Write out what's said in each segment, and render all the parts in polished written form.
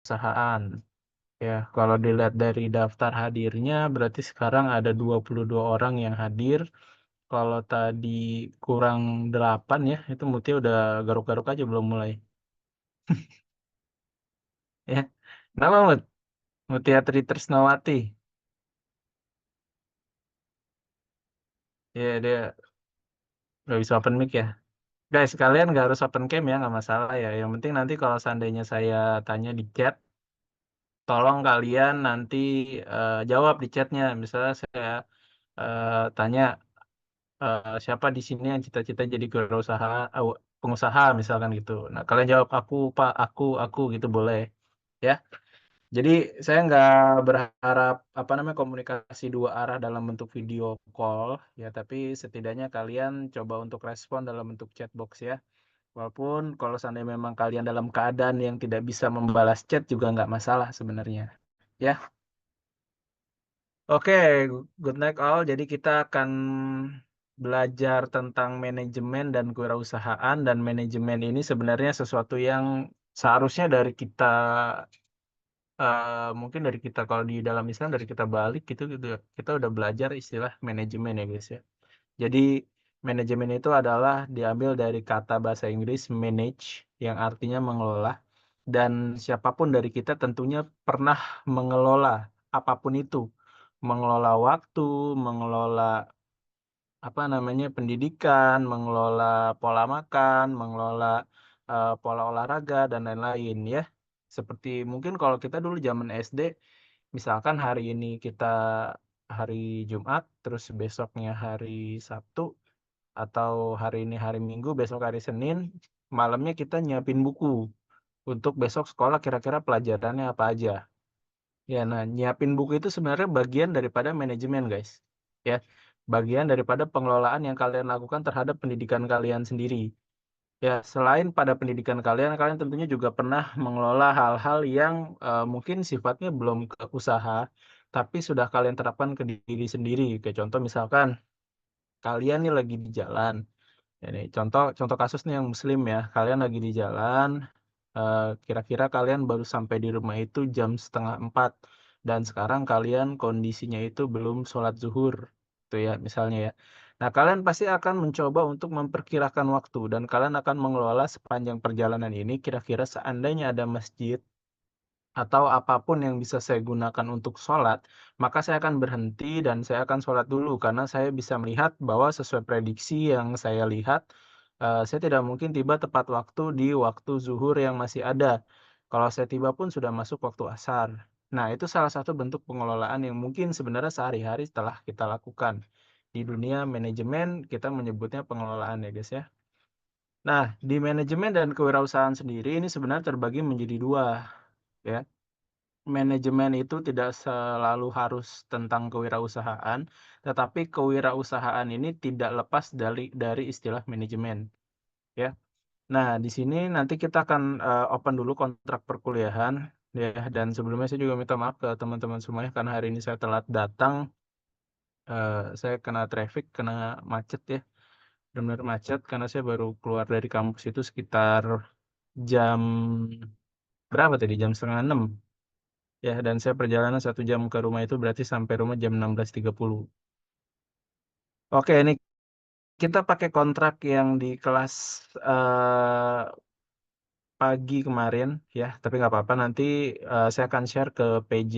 kewirausahaan. Ya, kalau dilihat dari daftar hadirnya, berarti sekarang ada 22 orang yang hadir. Kalau tadi kurang 8 ya, itu Mutia udah garuk-garuk aja belum mulai. Ya, nama Mutia Tri Trisnawati. Ya, dia nggak bisa open mic ya. Guys, kalian nggak harus open cam ya, nggak masalah ya. Yang penting nanti kalau seandainya saya tanya di chat, tolong kalian nanti jawab di chatnya. Misalnya saya tanya siapa di sini yang cita-cita jadi wirausaha, pengusaha misalkan gitu. Nah, kalian jawab aku, Pak, aku gitu boleh. Ya. Jadi saya nggak berharap apa namanya komunikasi dua arah dalam bentuk video call ya, tapi setidaknya kalian coba untuk respon dalam bentuk chat box ya. Walaupun kalau seandainya memang kalian dalam keadaan yang tidak bisa membalas chat juga nggak masalah sebenarnya. Ya, oke, good night all. Jadi kita akan belajar tentang manajemen dan kewirausahaan, dan manajemen ini sebenarnya sesuatu yang seharusnya dari kita mungkin dari kita kalau di dalam Islam dari kita balik gitu gitu kita udah belajar istilah manajemen ya guys ya. Jadi manajemen itu adalah diambil dari kata bahasa Inggris manage yang artinya mengelola, dan siapapun dari kita tentunya pernah mengelola apapun itu. Mengelola waktu, mengelola apa namanya pendidikan, mengelola pola makan, mengelola pola olahraga dan lain-lain ya. Seperti mungkin kalau kita dulu zaman SD, misalkan hari ini kita hari Jumat, terus besoknya hari Sabtu, atau hari ini hari Minggu, besok hari Senin, malamnya kita nyiapin buku untuk besok sekolah kira-kira pelajarannya apa aja. Ya, nah nyiapin buku itu sebenarnya bagian daripada manajemen, guys. Ya, bagian daripada pengelolaan yang kalian lakukan terhadap pendidikan kalian sendiri. Ya, selain pada pendidikan kalian, kalian tentunya juga pernah mengelola hal-hal yang mungkin sifatnya belum ke usaha, tapi sudah kalian terapkan ke diri sendiri. Kayak contoh misalkan kalian nih lagi di jalan. Ini contoh contoh kasus nih yang Muslim ya. Kalian lagi di jalan, kira-kira kalian baru sampai di rumah itu jam setengah 4, dan sekarang kalian kondisinya itu belum sholat zuhur, tuh ya misalnya ya. Nah, kalian pasti akan mencoba untuk memperkirakan waktu, dan kalian akan mengelola sepanjang perjalanan ini kira-kira seandainya ada masjid atau apapun yang bisa saya gunakan untuk sholat, maka saya akan berhenti dan saya akan sholat dulu karena saya bisa melihat bahwa sesuai prediksi yang saya lihat, saya tidak mungkin tiba tepat waktu di waktu zuhur yang masih ada. Kalau saya tiba pun sudah masuk waktu asar. Nah, itu salah satu bentuk pengelolaan yang mungkin sebenarnya sehari-hari telah kita lakukan. Di dunia manajemen, kita menyebutnya pengelolaan ya guys ya. Nah, di manajemen dan kewirausahaan sendiri ini sebenarnya terbagi menjadi dua ya. Manajemen itu tidak selalu harus tentang kewirausahaan, tetapi kewirausahaan ini tidak lepas dari istilah manajemen, ya. Nah, di sini nanti kita akan open dulu kontrak perkuliahan, ya. Dan sebelumnya saya juga minta maaf ke teman-teman semuanya karena hari ini saya telat datang, saya kena traffic, kena macet ya, benar-benar macet karena saya baru keluar dari kampus itu sekitar jam berapa tadi? Jam setengah 6. Ya, dan saya perjalanan 1 jam ke rumah itu berarti sampai rumah jam 16.30. Oke, ini kita pakai kontrak yang di kelas eh, pagi kemarin ya, tapi nggak apa-apa. Nanti saya akan share ke PJ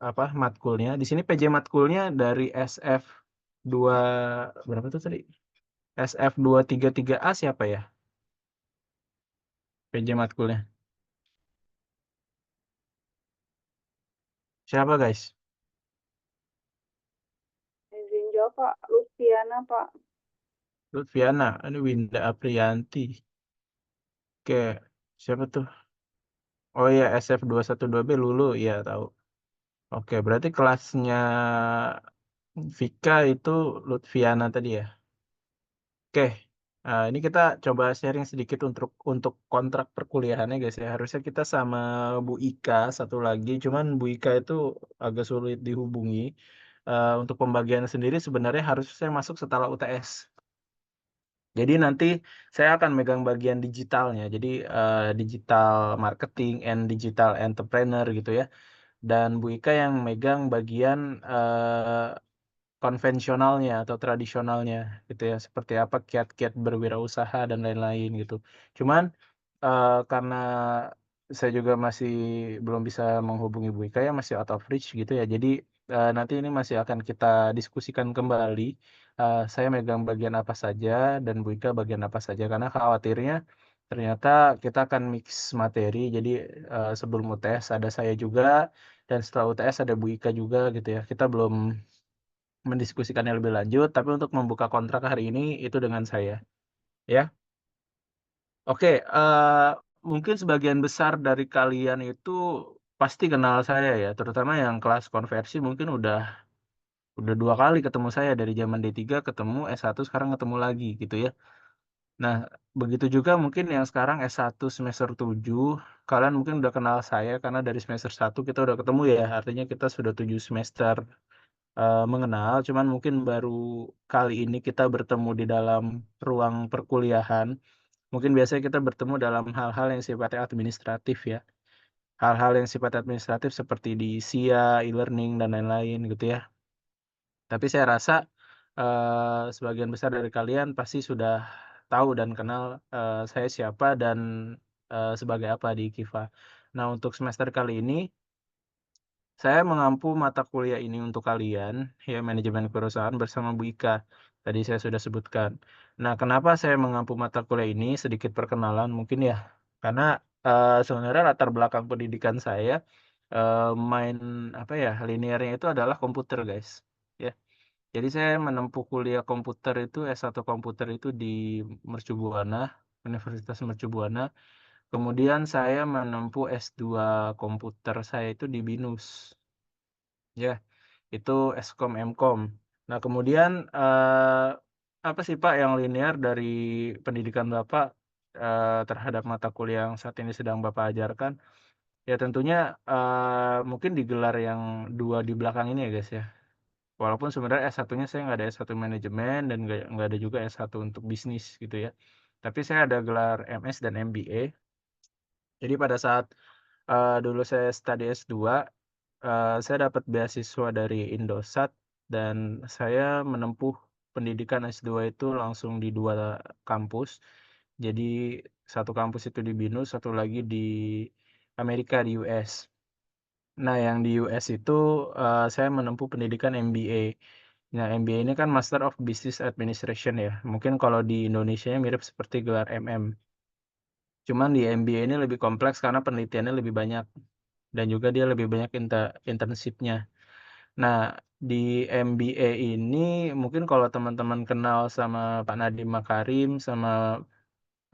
apa matkulnya. Di sini PJ matkulnya dari SF 2 berapa tuh tadi? SF 233A siapa ya? PJ matkulnya. Siapa guys? Izin jawab Pak, Luciana Pak. Lutfiana, ini Winda Aprianti. Oke, siapa tuh? Oh iya, SF 212B Lulu, iya tahu. Oke, berarti kelasnya Vika itu Lutfiana tadi ya. Oke, ini kita coba sharing sedikit untuk kontrak perkuliahannya guys ya. Harusnya kita sama Bu Ika satu lagi, cuman Bu Ika itu agak sulit dihubungi. Untuk pembagian sendiri sebenarnya harus saya masuk setelah UTS. Jadi nanti saya akan megang bagian digitalnya. Jadi, digital marketing and digital entrepreneur gitu ya. Dan Bu Ika yang megang bagian, konvensionalnya atau tradisionalnya gitu ya, seperti apa kiat-kiat berwirausaha dan lain-lain gitu. Cuman, karena saya juga masih belum bisa menghubungi Bu Ika ya, masih out of reach gitu ya. Jadi, nanti ini masih akan kita diskusikan kembali, saya megang bagian apa saja dan Bu Ika bagian apa saja, karena khawatirnya ternyata kita akan mix materi. Jadi, sebelum UTS ada saya juga dan setelah UTS ada Bu Ika juga gitu ya. Kita belum mendiskusikannya lebih lanjut, tapi untuk membuka kontrak hari ini itu dengan saya, ya. Oke, mungkin sebagian besar dari kalian itu pasti kenal saya ya, terutama yang kelas konversi mungkin udah 2 kali ketemu saya dari zaman D3 ketemu, S1 sekarang ketemu lagi gitu ya. Nah, begitu juga mungkin yang sekarang S1 semester 7, kalian mungkin udah kenal saya karena dari semester 1 kita udah ketemu ya, artinya kita sudah 7 semester mengenal, cuman mungkin baru kali ini kita bertemu di dalam ruang perkuliahan. Mungkin biasanya kita bertemu dalam hal-hal yang sifatnya administratif ya. Hal-hal yang sifatnya administratif seperti di SIA, e-learning, dan lain-lain gitu ya. Tapi saya rasa, sebagian besar dari kalian pasti sudah tahu dan kenal, saya siapa dan, sebagai apa di Kiva. Nah, untuk semester kali ini saya mengampu mata kuliah ini untuk kalian, ya manajemen perusahaan bersama Bu Ika. Tadi saya sudah sebutkan. Nah, kenapa saya mengampu mata kuliah ini? Sedikit perkenalan mungkin ya. Karena sebenarnya latar belakang pendidikan saya main apa ya, linearnya itu adalah komputer, guys. Ya. Jadi saya menempuh kuliah komputer itu S1 komputer itu di Mercu Buana, Universitas Mercu Buana. Kemudian saya menempuh S2 komputer saya itu di BINUS. Ya, itu Eskom Mkom. Nah, kemudian, apa sih, Pak, yang linear dari pendidikan Bapak, terhadap mata kuliah yang saat ini sedang Bapak ajarkan? Ya tentunya, mungkin di gelar yang 2 di belakang ini ya, guys, ya. Walaupun sebenarnya S1-nya saya nggak ada S1 manajemen dan nggak ada juga S1 untuk bisnis gitu ya. Tapi saya ada gelar MS dan MBA. Jadi pada saat, dulu saya study S2, saya dapat beasiswa dari Indosat dan saya menempuh pendidikan S2 itu langsung di 2 kampus. Jadi satu kampus itu di BINUS, satu lagi di Amerika, di US. Nah, yang di US itu, saya menempuh pendidikan MBA. Nah, MBA ini kan Master of Business Administration ya, mungkin kalau di Indonesianya mirip seperti gelar MM. Cuman di MBA ini lebih kompleks karena penelitiannya lebih banyak dan juga dia lebih banyak internship-nya. Nah, di MBA ini mungkin kalau teman-teman kenal sama Pak Nadiem Makarim, sama,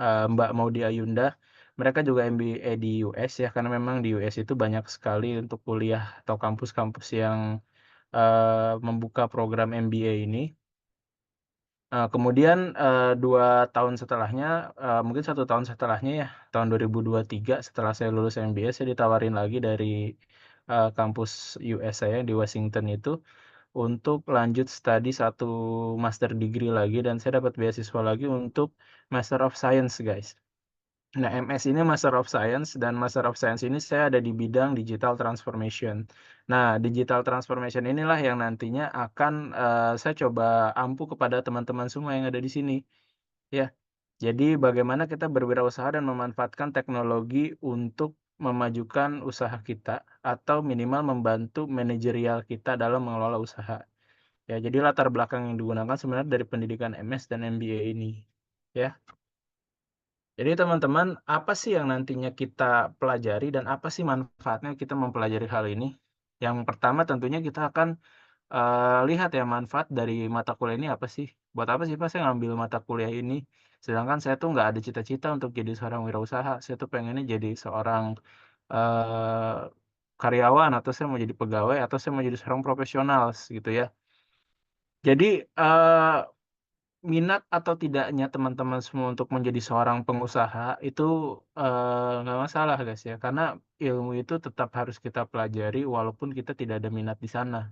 Mbak Maudy Ayunda, mereka juga MBA di US ya, karena memang di US itu banyak sekali untuk kuliah atau kampus-kampus yang, membuka program MBA ini. Kemudian, 2 tahun setelahnya, mungkin 1 tahun setelahnya ya, tahun 2023 setelah saya lulus MBA, saya ditawarin lagi dari, kampus US saya di Washington itu, untuk lanjut studi satu master degree lagi dan saya dapat beasiswa lagi untuk Master of Science, guys. Nah, MS ini Master of Science dan Master of Science ini saya ada di bidang digital transformation. Nah, digital transformation inilah yang nantinya akan, saya coba ampu kepada teman-teman semua yang ada di sini, ya. Jadi bagaimana kita berwirausaha dan memanfaatkan teknologi untuk memajukan usaha kita atau minimal membantu manajerial kita dalam mengelola usaha. Ya, jadi latar belakang yang digunakan sebenarnya dari pendidikan MS dan MBA ini, ya. Jadi teman-teman, apa sih yang nantinya kita pelajari dan apa sih manfaatnya kita mempelajari hal ini? Yang pertama tentunya kita akan, lihat ya manfaat dari mata kuliah ini apa sih? Buat apa sih Pak saya ngambil mata kuliah ini? Sedangkan saya tuh nggak ada cita-cita untuk jadi seorang wirausaha, saya tuh pengennya jadi seorang, eee, karyawan atau saya mau jadi pegawai atau saya mau jadi seorang profesional gitu ya. Jadi, minat atau tidaknya teman-teman semua untuk menjadi seorang pengusaha itu, nggak masalah, guys, ya, karena ilmu itu tetap harus kita pelajari walaupun kita tidak ada minat di sana.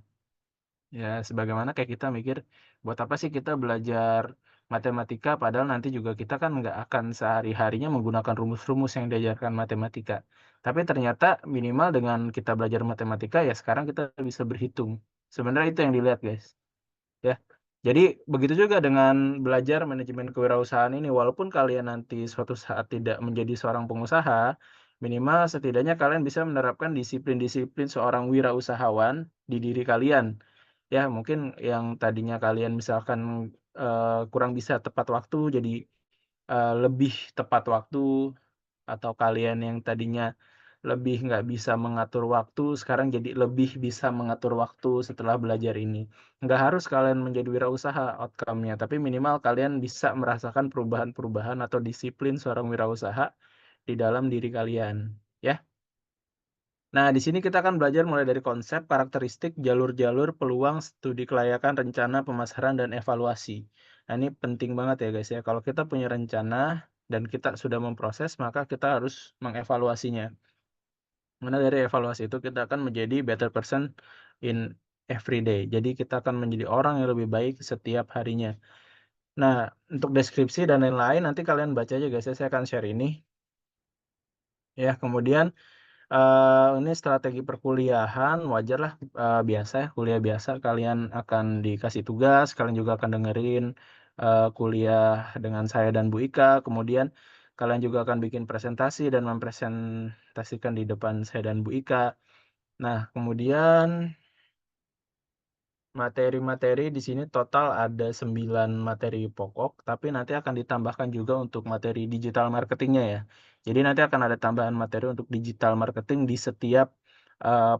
Ya, sebagaimana kayak kita mikir, buat apa sih kita belajar, matematika, padahal nanti juga kita kan nggak akan sehari-harinya menggunakan rumus-rumus yang diajarkan matematika. Tapi ternyata minimal dengan kita belajar matematika ya sekarang kita bisa berhitung. Sebenarnya itu yang dilihat, guys. Ya. Jadi begitu juga dengan belajar manajemen kewirausahaan ini, walaupun kalian nanti suatu saat tidak menjadi seorang pengusaha, minimal setidaknya kalian bisa menerapkan disiplin-disiplin seorang wirausahawan di diri kalian. Ya, mungkin yang tadinya kalian misalkan kurang bisa tepat waktu, jadi lebih tepat waktu, atau kalian yang tadinya lebih nggak bisa mengatur waktu, sekarang jadi lebih bisa mengatur waktu setelah belajar ini. Nggak harus kalian menjadi wirausaha outcome-nya, tapi minimal kalian bisa merasakan perubahan-perubahan atau disiplin seorang wirausaha di dalam diri kalian, ya. Nah, di sini kita akan belajar mulai dari konsep, karakteristik, jalur-jalur, peluang, studi kelayakan, rencana, pemasaran, dan evaluasi. Nah, ini penting banget ya guys ya. Kalau kita punya rencana dan kita sudah memproses, maka kita harus mengevaluasinya. Mana dari evaluasi itu kita akan menjadi better person in every day. Jadi kita akan menjadi orang yang lebih baik setiap harinya. Nah, untuk deskripsi dan lain-lain nanti kalian baca aja guys ya. Saya akan share ini. Ya, kemudian ini strategi perkuliahan, wajarlah, biasa ya, kuliah biasa kalian akan dikasih tugas, kalian juga akan dengerin, kuliah dengan saya dan Bu Ika, kemudian kalian juga akan bikin presentasi dan mempresentasikan di depan saya dan Bu Ika. Nah, kemudian materi-materi di sini total ada 9 materi pokok, tapi nanti akan ditambahkan juga untuk materi digital marketingnya ya. Jadi nanti akan ada tambahan materi untuk digital marketing di setiap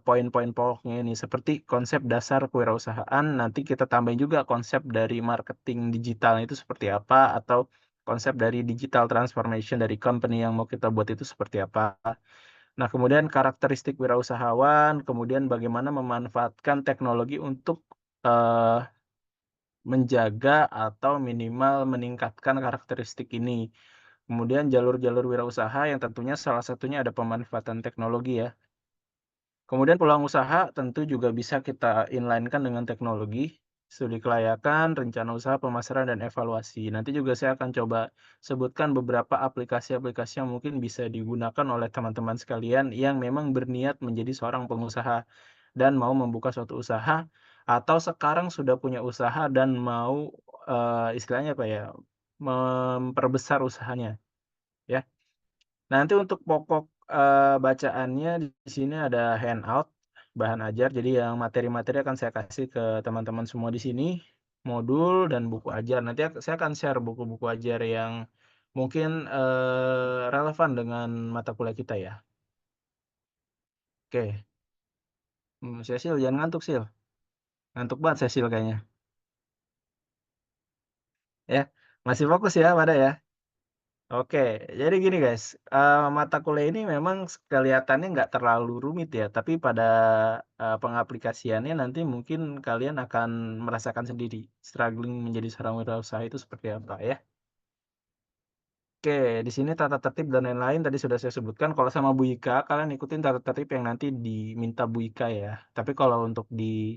poin-poin pokoknya ini. Seperti konsep dasar kewirausahaan, nanti kita tambahin juga konsep dari marketing digital itu seperti apa, atau konsep dari digital transformation dari company yang mau kita buat itu seperti apa. Nah, kemudian karakteristik wirausahawan, kemudian bagaimana memanfaatkan teknologi untuk eh, menjaga atau minimal meningkatkan karakteristik ini. Kemudian jalur-jalur wirausaha yang tentunya salah satunya ada pemanfaatan teknologi ya. Kemudian peluang usaha tentu juga bisa kita inline-kan dengan teknologi, studi kelayakan, rencana usaha, pemasaran, dan evaluasi. Nanti juga saya akan coba sebutkan beberapa aplikasi-aplikasi yang mungkin bisa digunakan oleh teman-teman sekalian yang memang berniat menjadi seorang pengusaha dan mau membuka suatu usaha, atau sekarang sudah punya usaha dan mau istilahnya apa ya, memperbesar usahanya, ya. Nanti untuk pokok, bacaannya di sini ada handout, bahan ajar. Jadi yang materi-materi akan saya kasih ke teman-teman semua di sini, modul dan buku ajar. Nanti saya akan share buku-buku ajar yang mungkin, relevan dengan mata kuliah kita ya. Oke, Cecil jangan ngantuk, Sil. Ngantuk banget Cecil kayaknya. Ya, masih fokus ya pada ya? Oke, jadi gini guys, mata kuliah ini memang kelihatannya nggak terlalu rumit ya, tapi pada pengaplikasiannya nanti mungkin kalian akan merasakan sendiri struggling menjadi seorang wirausaha itu seperti apa ya. Oke, di sini tata tertib dan lain-lain tadi sudah saya sebutkan. Kalau sama Bu Ika, kalian ikutin tata tertib yang nanti diminta Bu Ika ya. Tapi kalau untuk di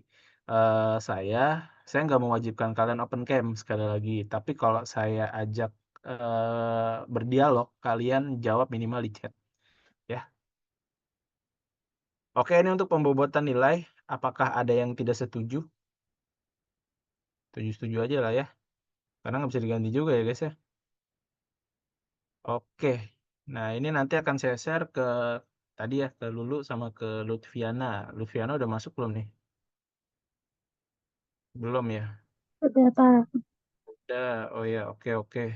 saya, nggak mewajibkan kalian open cam sekali lagi. Tapi kalau saya ajak berdialog, kalian jawab minimal di chat ya. Oke, ini untuk pembobotan nilai. Apakah ada yang tidak setuju? Setuju-setuju aja lah ya. Karena nggak bisa diganti juga ya guys ya. Oke. Nah, ini nanti akan saya share ke tadi ya, ke Lulu sama ke Lutfiana. Lutfiana udah masuk belum nih? Belum ya? Udah, Pak. Udah. Oh ya, oke oke.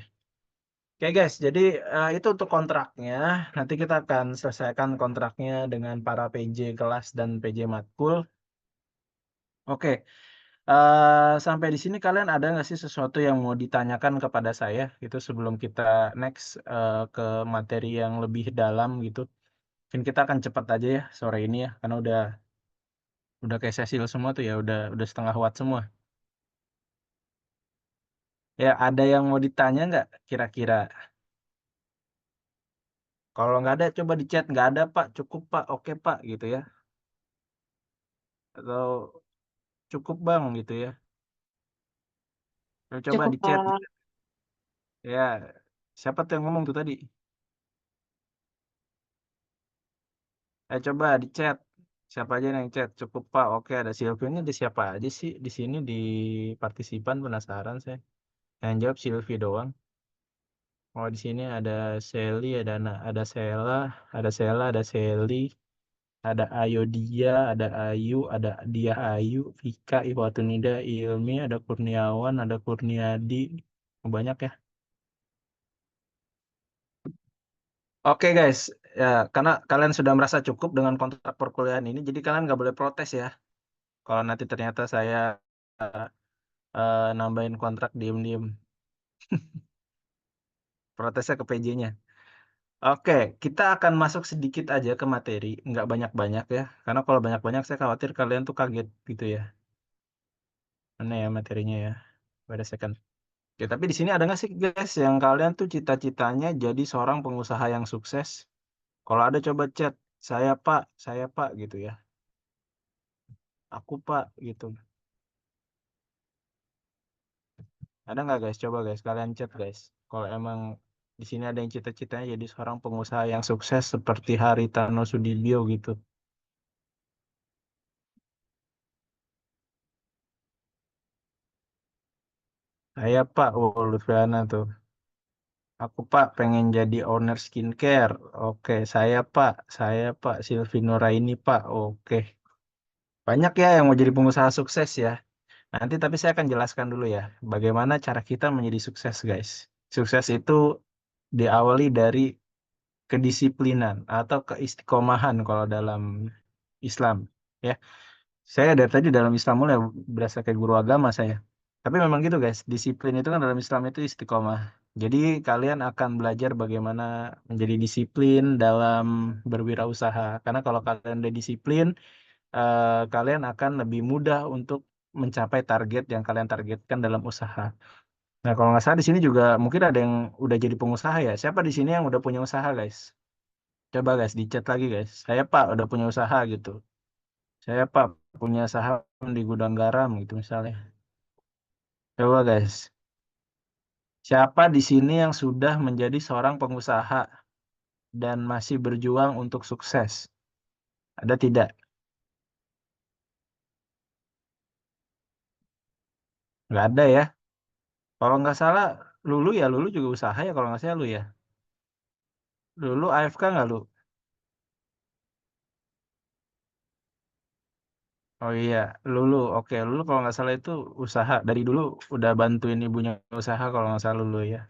Oke guys, jadi itu untuk kontraknya. Nanti kita akan selesaikan kontraknya dengan para PJ kelas dan PJ matkul. Oke, sampai di sini kalian ada nggak sih sesuatu yang mau ditanyakan kepada saya gitu sebelum kita next ke materi yang lebih dalam gitu? Mungkin kita akan cepat aja ya sore ini ya, karena udah kayak sesil semua tuh ya, udah setengah watt semua. Ya, ada yang mau ditanya nggak kira-kira? Kalau nggak ada, coba di chat. Nggak ada, Pak. Cukup, Pak. Oke, Pak. Gitu ya. Atau cukup, Bang. Gitu ya. Coba Cukup, di chat. Pak. Ya, siapa tuh yang ngomong tuh tadi? Coba di chat. Siapa aja yang chat? Cukup Pak. Oke, ada Silvi. Ini ada siapa aja sih di sini di partisipan, penasaran saya. Yang jawab Silvi doang. Oh, di sini ada Sally, ada Sela, ada Sally, ada Ayodia, ada Ayu, ada Dia Ayu, Vika, Iwatunida, Ilmi, ada Kurniawan, ada Kurniadi. Banyak ya. Oke guys, ya karena kalian sudah merasa cukup dengan kontrak perkuliahan ini, jadi kalian nggak boleh protes ya. Kalau nanti ternyata saya nambahin kontrak diem-diem, protesnya ke PJ-nya. Oke, kita akan masuk sedikit aja ke materi, nggak banyak-banyak ya. Karena kalau banyak-banyak saya khawatir kalian tuh kaget gitu ya. Mana ya materinya ya? Wait a second. Oke, tapi di sini ada nggak sih guys yang kalian tuh cita-citanya jadi seorang pengusaha yang sukses? Kalau ada coba chat, saya Pak gitu ya. Aku Pak gitu. Ada nggak guys? Coba guys, kalian chat guys. Kalau emang di sini ada yang cita-citanya jadi seorang pengusaha yang sukses seperti Haritano Sudibyo gitu. Saya Pak, oh Lutfiana tuh. Aku Pak pengen jadi owner skincare. Oke, saya Pak Silvi Nuraini Pak. Oke. Banyak ya yang mau jadi pengusaha sukses ya. Nanti tapi saya akan jelaskan dulu ya, bagaimana cara kita menjadi sukses guys. Sukses itu diawali dari kedisiplinan atau keistiqomahan kalau dalam Islam ya. Saya dari tadi dalam Islam mulai berasa kayak guru agama saya. Tapi memang gitu guys, disiplin itu kan dalam Islam itu istiqomah. Jadi kalian akan belajar bagaimana menjadi disiplin dalam berwirausaha. Karena kalau kalian udah disiplin, kalian akan lebih mudah untuk mencapai target yang kalian targetkan dalam usaha. Nah, kalau nggak salah di sini juga mungkin ada yang udah jadi pengusaha ya. Siapa di sini yang udah punya usaha guys? Coba guys, di chat lagi guys. Saya Pak udah punya usaha gitu. Saya Pak punya saham di gudang garam gitu misalnya. Coba guys, siapa di sini yang sudah menjadi seorang pengusaha dan masih berjuang untuk sukses? Ada tidak? Nggak ada ya. Kalau nggak salah, Lulu juga usaha ya kalau nggak salah lu ya. Lulu AFK nggak lu? Oh iya, Lulu. Oke, Lulu kalau nggak salah itu usaha. Dari dulu udah bantuin ibunya usaha kalau nggak salah Lulu ya.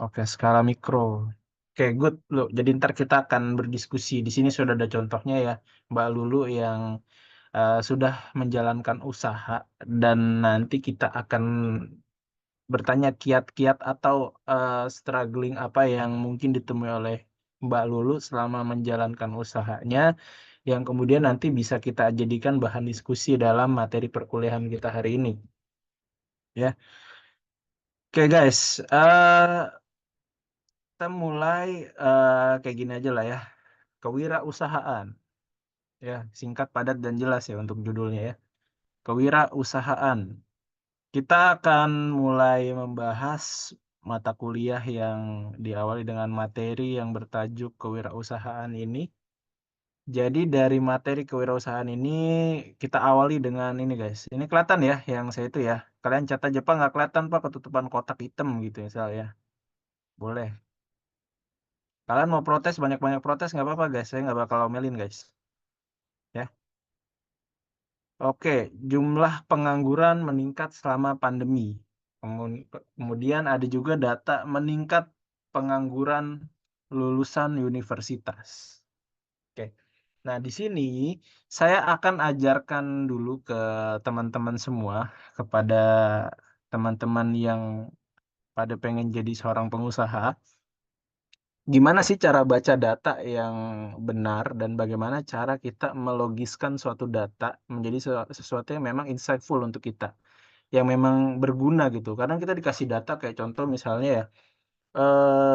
Oke, skala mikro. Oke, good. Lu. Jadi ntar kita akan berdiskusi. Di sini sudah ada contohnya ya, Mbak Lulu yang sudah menjalankan usaha dan nanti kita akan bertanya kiat-kiat atau struggling apa yang mungkin ditemui oleh Mbak Lulu selama menjalankan usahanya yang kemudian nanti bisa kita jadikan bahan diskusi dalam materi perkuliahan kita hari ini. Ya, oke guys, kita mulai kayak gini aja lah ya. Kewirausahaan, ya singkat, padat dan jelas ya untuk judulnya ya. Kewirausahaan. Kita akan mulai membahas mata kuliah yang diawali dengan materi yang bertajuk kewirausahaan ini. Jadi dari materi kewirausahaan ini kita awali dengan ini guys. Ini kelihatan ya yang saya itu ya. Kalian catat Jepang nggak kelihatan Pak ketutupan kotak hitam gitu misalnya. Boleh. Kalian mau protes banyak-banyak protes nggak apa-apa guys. Saya nggak bakal omelin guys. Ya. Oke, jumlah pengangguran meningkat selama pandemi. Kemudian ada juga data meningkat pengangguran lulusan universitas. Oke. Nah, di sini saya akan ajarkan dulu ke teman-teman semua, kepada teman-teman yang pada pengen jadi seorang pengusaha, gimana sih cara baca data yang benar dan bagaimana cara kita melogiskan suatu data menjadi sesuatu yang memang insightful untuk kita, yang memang berguna gitu. Kadang kita dikasih data kayak contoh misalnya ya,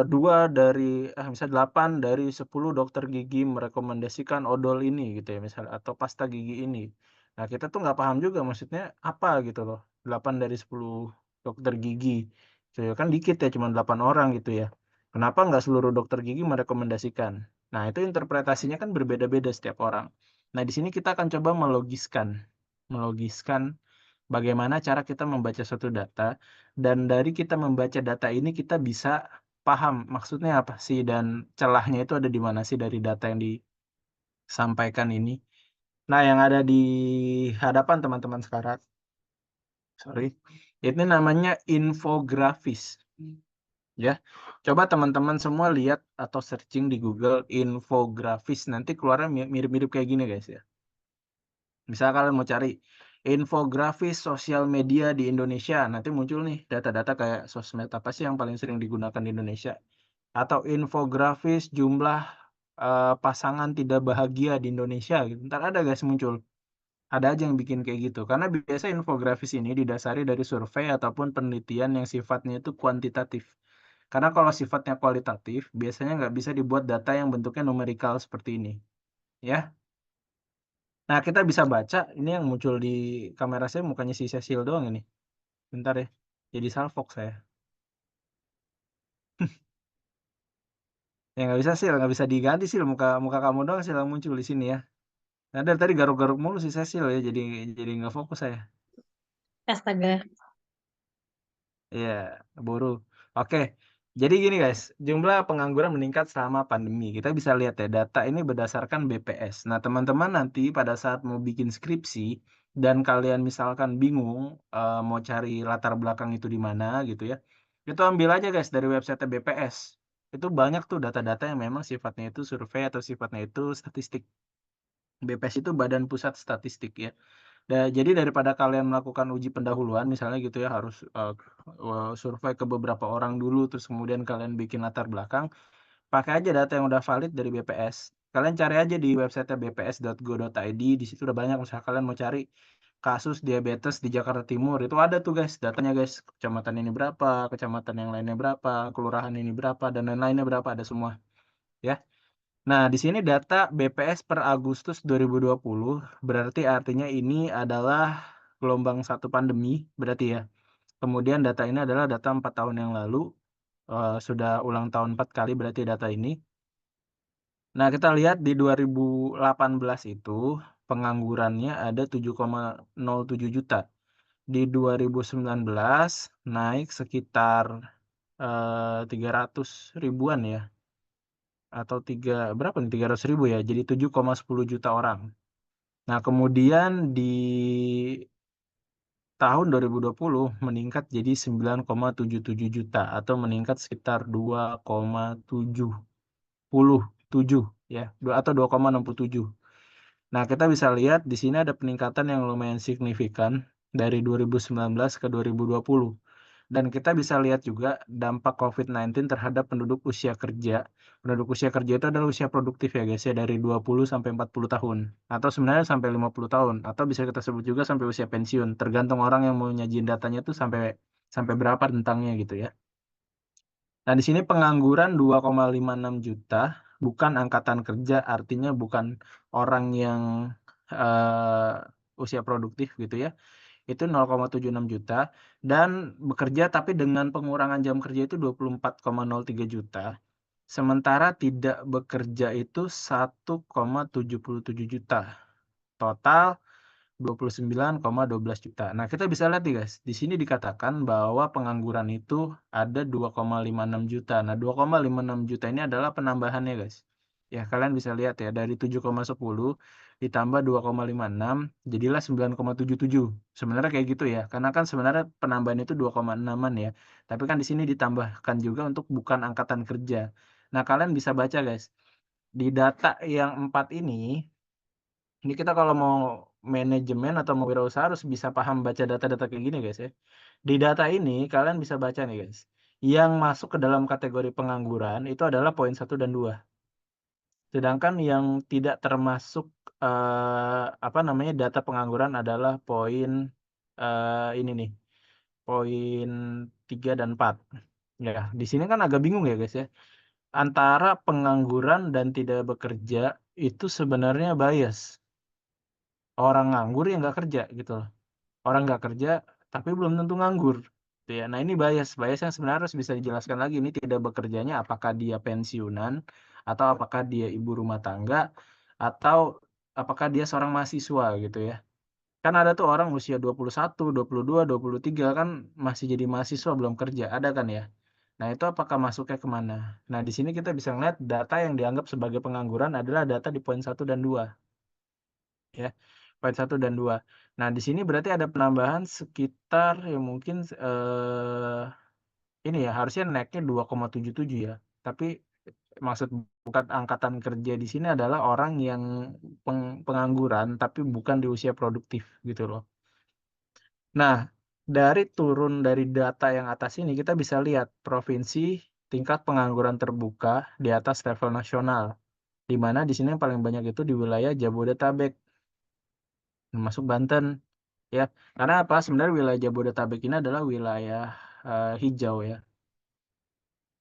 dua dari misal 8 dari 10 dokter gigi merekomendasikan odol ini gitu ya misal atau pasta gigi ini. Nah, kita tuh nggak paham juga maksudnya apa gitu loh. 8 dari 10 dokter gigi. Ya kan dikit ya, cuma 8 orang gitu ya. Kenapa nggak seluruh dokter gigi merekomendasikan? Nah, itu interpretasinya kan berbeda-beda setiap orang. Nah, di sini kita akan coba melogiskan bagaimana cara kita membaca suatu data, dan dari kita membaca data ini kita bisa paham maksudnya apa sih dan celahnya itu ada di mana sih dari data yang disampaikan ini. Nah, yang ada di hadapan teman-teman sekarang, sorry, ini namanya infografis. Ya, coba teman-teman semua lihat atau searching di Google infografis, nanti keluarnya mirip-mirip kayak gini guys ya. Misal kalian mau cari infografis sosial media di Indonesia, nanti muncul nih data-data kayak sosmed apa sih yang paling sering digunakan di Indonesia. Atau infografis jumlah pasangan tidak bahagia di Indonesia gitu. Ntar ada guys muncul. Ada aja yang bikin kayak gitu. Karena biasa infografis ini didasari dari survei ataupun penelitian yang sifatnya itu kuantitatif. Karena kalau sifatnya kualitatif, biasanya nggak bisa dibuat data yang bentuknya numerikal seperti ini. Ya. Nah, kita bisa baca, ini yang muncul di kamera saya mukanya si Cecil doang ini. Bentar ya. Jadi salfok saya. Ya nggak bisa sih, nggak bisa diganti sih muka muka kamu doang sih yang muncul di sini ya. Nah, dari tadi garuk-garuk mulu si Cecil ya, jadi nggak fokus saya. Astaga. Iya, buru. Oke, jadi gini guys, jumlah pengangguran meningkat selama pandemi. Kita bisa lihat ya, data ini berdasarkan BPS. Nah, teman-teman nanti pada saat mau bikin skripsi dan kalian misalkan bingung mau cari latar belakang itu di mana gitu ya, itu ambil aja guys dari website BPS. Itu banyak tuh data-data yang memang sifatnya itu survei atau sifatnya itu statistik. BPS itu Badan Pusat Statistik ya. Jadi daripada kalian melakukan uji pendahuluan misalnya gitu ya harus survei ke beberapa orang dulu terus kemudian kalian bikin latar belakang, pakai aja data yang udah valid dari BPS. Kalian cari aja di website bps.go.id, di situ udah banyak. Misalnya kalian mau cari kasus diabetes di Jakarta Timur, itu ada tuh guys datanya guys. Kecamatan ini berapa, kecamatan yang lainnya berapa, kelurahan ini berapa, dan lain-lainnya berapa, ada semua ya. Nah, di sini data BPS per Agustus 2020, berarti artinya ini adalah gelombang satu pandemi, berarti ya. Kemudian data ini adalah data 4 tahun yang lalu, sudah ulang tahun 4 kali berarti data ini. Nah, kita lihat di 2018 itu penganggurannya ada 7,07 juta. Di 2019 naik sekitar 300 ribuan ya. Atau berapa nih 300 ribu ya, jadi 7,10 juta orang. Nah, kemudian di tahun 2020 meningkat jadi 9,77 juta atau meningkat sekitar 2,77 ya, atau 2,67. Nah, kita bisa lihat di sini ada peningkatan yang lumayan signifikan dari 2019 ke 2020. Dan kita bisa lihat juga dampak COVID-19 terhadap penduduk usia kerja. Penduduk usia kerja itu adalah usia produktif ya guys ya, dari 20 sampai 40 tahun. Atau sebenarnya sampai 50 tahun. Atau bisa kita sebut juga sampai usia pensiun. Tergantung orang yang mau nyajiin datanya itu sampai sampai berapa rentangnya gitu ya. Nah, di sini pengangguran 2,56 juta, bukan angkatan kerja, artinya bukan orang yang usia produktif gitu ya. Itu 0,76 juta, dan bekerja tapi dengan pengurangan jam kerja itu 24,03 juta. Sementara tidak bekerja itu 1,77 juta. Total 29,12 juta. Nah, kita bisa lihat nih guys, di sini dikatakan bahwa pengangguran itu ada 2,56 juta. Nah, 2,56 juta ini adalah penambahannya guys. Ya, kalian bisa lihat ya, dari 7,10 ditambah 2,56 jadilah 9,77. Sebenarnya kayak gitu ya, karena kan sebenarnya penambahan itu 2,6-an ya. Tapi kan di sini ditambahkan juga untuk bukan angkatan kerja. Nah, kalian bisa baca guys, di data yang 4 ini kita kalau mau manajemen atau mau wirausaha harus bisa paham baca data-data kayak gini guys ya. Di data ini kalian bisa baca nih guys. Yang masuk ke dalam kategori pengangguran itu adalah poin 1 dan 2. Sedangkan yang tidak termasuk apa namanya data pengangguran adalah poin ini nih. Poin 3 dan 4. Ya, di sini kan agak bingung ya guys ya. Antara pengangguran dan tidak bekerja itu sebenarnya bias. Orang nganggur ya nggak kerja gitu loh. Orang nggak kerja tapi belum tentu nganggur. Gitu ya. Nah, ini bias yang sebenarnya harus bisa dijelaskan lagi, ini tidak bekerjanya apakah dia pensiunan, atau apakah dia ibu rumah tangga, atau apakah dia seorang mahasiswa gitu ya. Kan ada tuh orang usia 21, 22, 23 kan masih jadi mahasiswa belum kerja, ada kan ya? Nah, itu apakah masuknya ke mana? Nah, di sini kita bisa ngeliat data yang dianggap sebagai pengangguran adalah data di poin 1 dan 2 ya. Poin 1 dan 2. Nah, di sini berarti ada penambahan sekitar ya mungkin ini ya harusnya naiknya 2,77 ya. Tapi maksud bukan angkatan kerja di sini adalah orang yang pengangguran tapi bukan di usia produktif gitu loh. Nah, dari data yang atas ini kita bisa lihat provinsi tingkat pengangguran terbuka di atas level nasional. Di mana di sini yang paling banyak itu di wilayah Jabodetabek, termasuk Banten, ya. Karena apa? Sebenarnya wilayah Jabodetabek ini adalah wilayah hijau ya.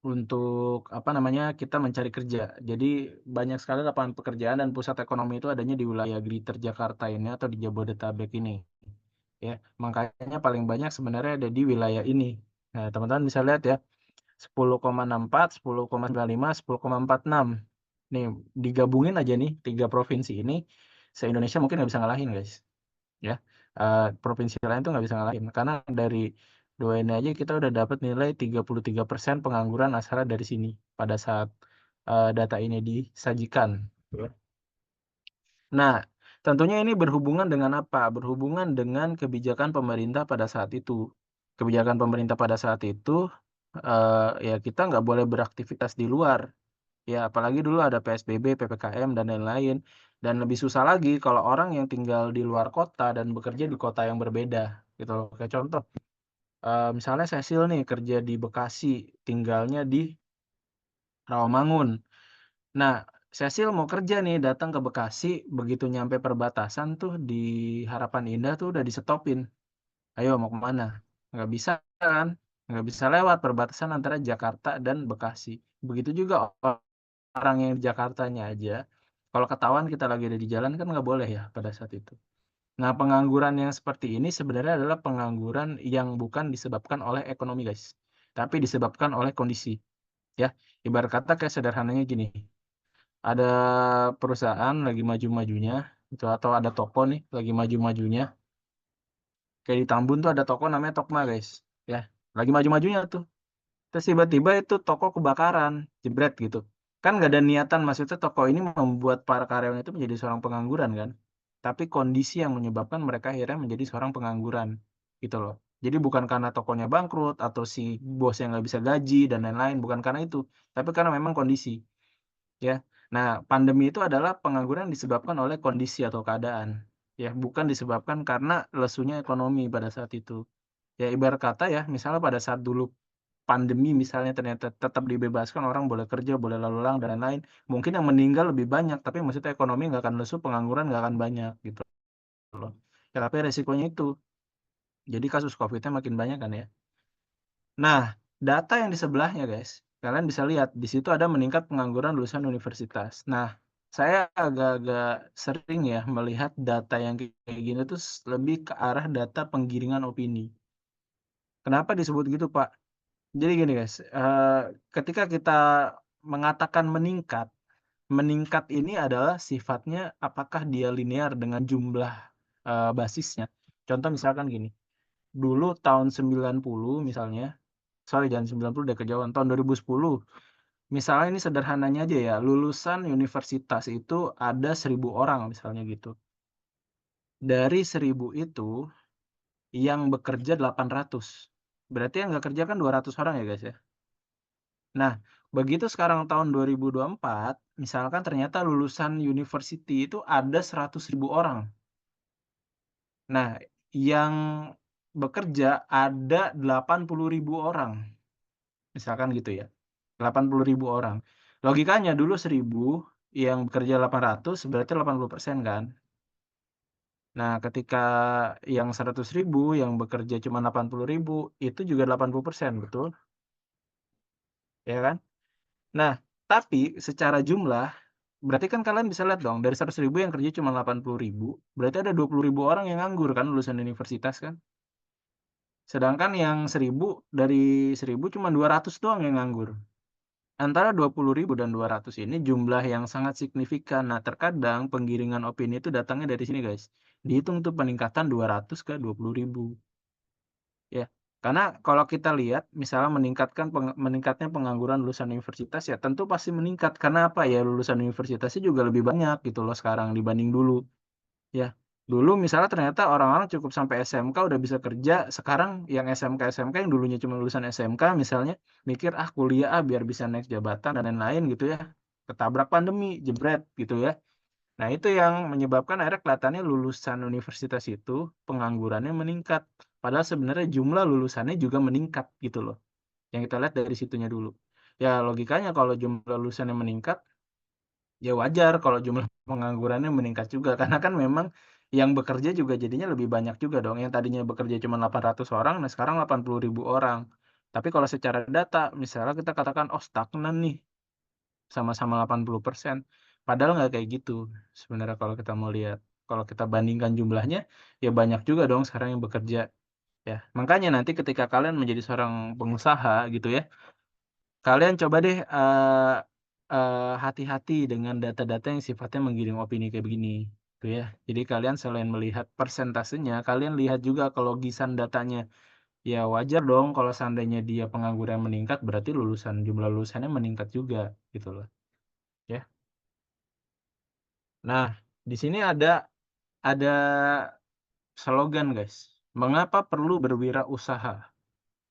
Untuk apa namanya kita mencari kerja. Jadi banyak sekali lapangan pekerjaan dan pusat ekonomi itu adanya di wilayah Greater Jakarta ini atau di Jabodetabek ini. Ya, makanya paling banyak sebenarnya ada di wilayah ini. Nah, teman-teman bisa lihat ya, 10,64, 10,95, 10,46. Nih, digabungin aja nih, 3 provinsi ini, se-Indonesia mungkin nggak bisa ngalahin, guys. Ya, provinsi lain tuh nggak bisa ngalahin. Karena dari 2 ini aja kita udah dapat nilai 33% pengangguran asalnya dari sini, pada saat data ini disajikan. Ya. Nah, tentunya ini berhubungan dengan apa? Berhubungan dengan kebijakan pemerintah pada saat itu. Kebijakan pemerintah pada saat itu, ya kita nggak boleh beraktivitas di luar. Ya, apalagi dulu ada PSBB, PPKM, dan lain-lain. Dan lebih susah lagi kalau orang yang tinggal di luar kota dan bekerja di kota yang berbeda. Gitu loh. Kayak contoh, misalnya Cecil nih kerja di Bekasi, tinggalnya di Rawamangun. Nah, Cecil mau kerja nih datang ke Bekasi, begitu nyampe perbatasan tuh di Harapan Indah tuh udah disetopin. Ayo mau kemana? Nggak bisa kan? Nggak bisa lewat perbatasan antara Jakarta dan Bekasi. Begitu juga orang yang di Jakartanya aja. Kalau ketahuan kita lagi ada di jalan kan nggak boleh ya pada saat itu. Nah, pengangguran yang seperti ini sebenarnya adalah pengangguran yang bukan disebabkan oleh ekonomi, guys. Tapi disebabkan oleh kondisi. Ya, ibarat kata kayak sederhananya gini. Ada perusahaan lagi maju-majunya gitu atau ada toko nih lagi maju-majunya. Kayak di Tambun tuh ada toko namanya Tokma, guys. Ya, lagi maju-majunya tuh. Terus tiba-tiba itu toko kebakaran, jebret gitu. Kan nggak ada niatan maksudnya toko ini membuat para karyawan itu menjadi seorang pengangguran kan. Tapi kondisi yang menyebabkan mereka akhirnya menjadi seorang pengangguran gitu loh. Jadi bukan karena tokonya bangkrut atau si bos yang nggak bisa gaji dan lain-lain, bukan karena itu. Tapi karena memang kondisi. Ya. Nah, pandemi itu adalah pengangguran disebabkan oleh kondisi atau keadaan, ya, bukan disebabkan karena lesunya ekonomi pada saat itu. Ya, ibarat kata ya, misalnya pada saat dulu pandemi misalnya ternyata tetap dibebaskan, orang boleh kerja, boleh lalu lalang dan lain-lain, mungkin yang meninggal lebih banyak, tapi maksudnya ekonomi nggak akan lesu, pengangguran nggak akan banyak gitu loh. Ya, tapi resikonya itu. Jadi kasus COVID-nya makin banyak kan ya. Nah, data yang di sebelahnya guys, kalian bisa lihat di situ ada meningkat pengangguran lulusan universitas. Nah, saya agak-agak sering ya melihat data yang kayak gini tuh lebih ke arah data penggiringan opini. Kenapa disebut gitu, Pak? Jadi gini guys, ketika kita mengatakan meningkat, meningkat ini adalah sifatnya apakah dia linear dengan jumlah basisnya. Contoh misalkan gini, dulu tahun 90 misalnya, sorry jangan 90 udah kejauhan, tahun 2010. Misalnya ini sederhananya aja ya, lulusan universitas itu ada 1.000 orang misalnya gitu. Dari 1.000 itu yang bekerja 800. Berarti yang nggak kerja kan 200 orang ya guys ya. Nah, begitu sekarang tahun 2024, misalkan ternyata lulusan university itu ada 100.000 orang. Nah, yang bekerja ada 80.000 orang. Misalkan gitu ya. 80.000 orang. Logikanya dulu 1.000 yang bekerja 800 berarti 80% kan. Nah, ketika yang 100.000 yang bekerja cuma 80.000 itu juga 80%, betul? Ya kan? Nah, tapi secara jumlah berarti kan kalian bisa lihat dong dari 100.000 yang kerja cuma 80.000 berarti ada 20.000 orang yang nganggur kan lulusan universitas kan? Sedangkan yang 1000 dari 1000 cuma 200 doang yang nganggur. Antara 20.000 dan 200 ini jumlah yang sangat signifikan. Nah, terkadang penggiringan opini itu datangnya dari sini, guys. Dihitung tuh peningkatan 200 ke 20.000. Ya. Karena kalau kita lihat misalnya meningkatnya pengangguran lulusan universitas ya tentu pasti meningkat. Karena apa ya? Lulusan universitasnya juga lebih banyak gitu loh sekarang dibanding dulu. Ya. Dulu misalnya ternyata orang-orang cukup sampai SMK udah bisa kerja, sekarang yang SMK yang dulunya cuma lulusan SMK misalnya mikir kuliah biar bisa naik jabatan dan lain-lain gitu ya. Ketabrak pandemi, jebret gitu ya. Nah, itu yang menyebabkan akhirnya kelihatannya lulusan universitas itu penganggurannya meningkat. Padahal sebenarnya jumlah lulusannya juga meningkat gitu loh. Yang kita lihat dari situnya dulu. Ya logikanya kalau jumlah lulusannya meningkat, ya wajar kalau jumlah penganggurannya meningkat juga. Karena kan memang yang bekerja juga jadinya lebih banyak juga dong. Yang tadinya bekerja cuma 800 orang, nah sekarang 80.000 orang. Tapi kalau secara data, misalnya kita katakan, stagnan nih, sama-sama 80%. Padahal nggak kayak gitu sebenarnya kalau kita mau lihat. Kalau kita bandingkan jumlahnya, ya banyak juga dong sekarang yang bekerja. Ya, makanya nanti ketika kalian menjadi seorang pengusaha gitu ya, kalian coba deh hati-hati dengan data-data yang sifatnya menggiring opini kayak begini, gitu ya. Jadi kalian selain melihat persentasenya, kalian lihat juga kelogisan datanya. Ya wajar dong kalau seandainya dia pengangguran meningkat, berarti jumlah lulusannya meningkat juga, gitu loh. Ya. Nah, di sini ada slogan, guys. Mengapa perlu berwirausaha?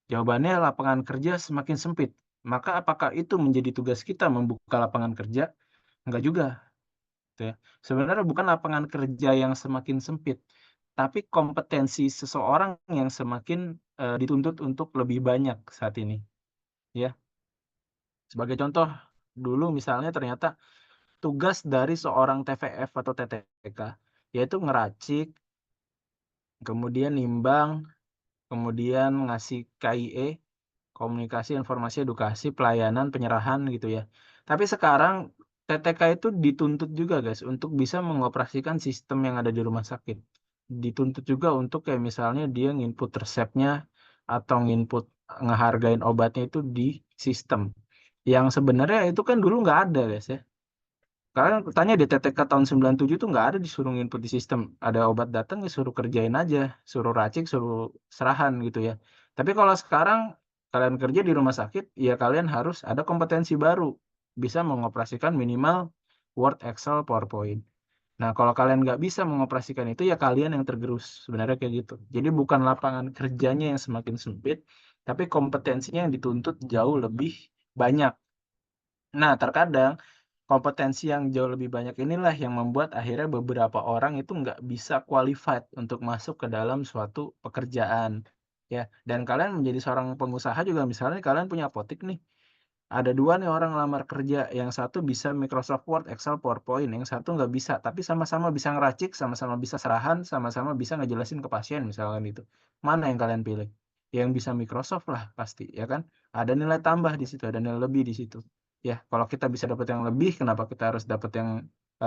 Jawabannya lapangan kerja semakin sempit. Maka apakah itu menjadi tugas kita membuka lapangan kerja? Enggak juga, gitu ya. Sebenarnya bukan lapangan kerja yang semakin sempit, tapi kompetensi seseorang yang semakin dituntut untuk lebih banyak saat ini, ya. Sebagai contoh, dulu misalnya ternyata tugas dari seorang TVF atau TTK yaitu ngeracik, kemudian nimbang, kemudian ngasih KIE, komunikasi, informasi, edukasi, pelayanan, penyerahan gitu ya. Tapi sekarang TTK itu dituntut juga guys untuk bisa mengoperasikan sistem yang ada di rumah sakit. Dituntut juga untuk kayak misalnya dia nginput resepnya atau nginput ngehargain obatnya itu di sistem. Yang sebenarnya itu kan dulu nggak ada guys ya. Kalian tanya di TTK tahun 97 tuh nggak ada disuruh input di sistem. Ada obat datang ya suruh kerjain aja, suruh racik, suruh serahan gitu ya. Tapi kalau sekarang kalian kerja di rumah sakit, ya kalian harus ada kompetensi baru. Bisa mengoperasikan minimal Word, Excel, PowerPoint. Nah, kalau kalian nggak bisa mengoperasikan itu, ya kalian yang tergerus. Sebenarnya kayak gitu. Jadi bukan lapangan kerjanya yang semakin sempit, tapi kompetensinya yang dituntut jauh lebih banyak. Nah, terkadang kompetensi yang jauh lebih banyak inilah yang membuat akhirnya beberapa orang itu nggak bisa qualified untuk masuk ke dalam suatu pekerjaan. Ya, dan kalian menjadi seorang pengusaha juga misalnya kalian punya apotek nih. Ada dua nih orang lamar kerja, yang satu bisa Microsoft Word, Excel, PowerPoint, yang satu nggak bisa, tapi sama-sama bisa ngeracik, sama-sama bisa serahan, sama-sama bisa ngejelasin ke pasien misalkan itu. Mana yang kalian pilih? Yang bisa Microsoft lah pasti, ya kan? Ada nilai tambah di situ, ada nilai lebih di situ. Ya, kalau kita bisa dapat yang lebih, kenapa kita harus dapat yang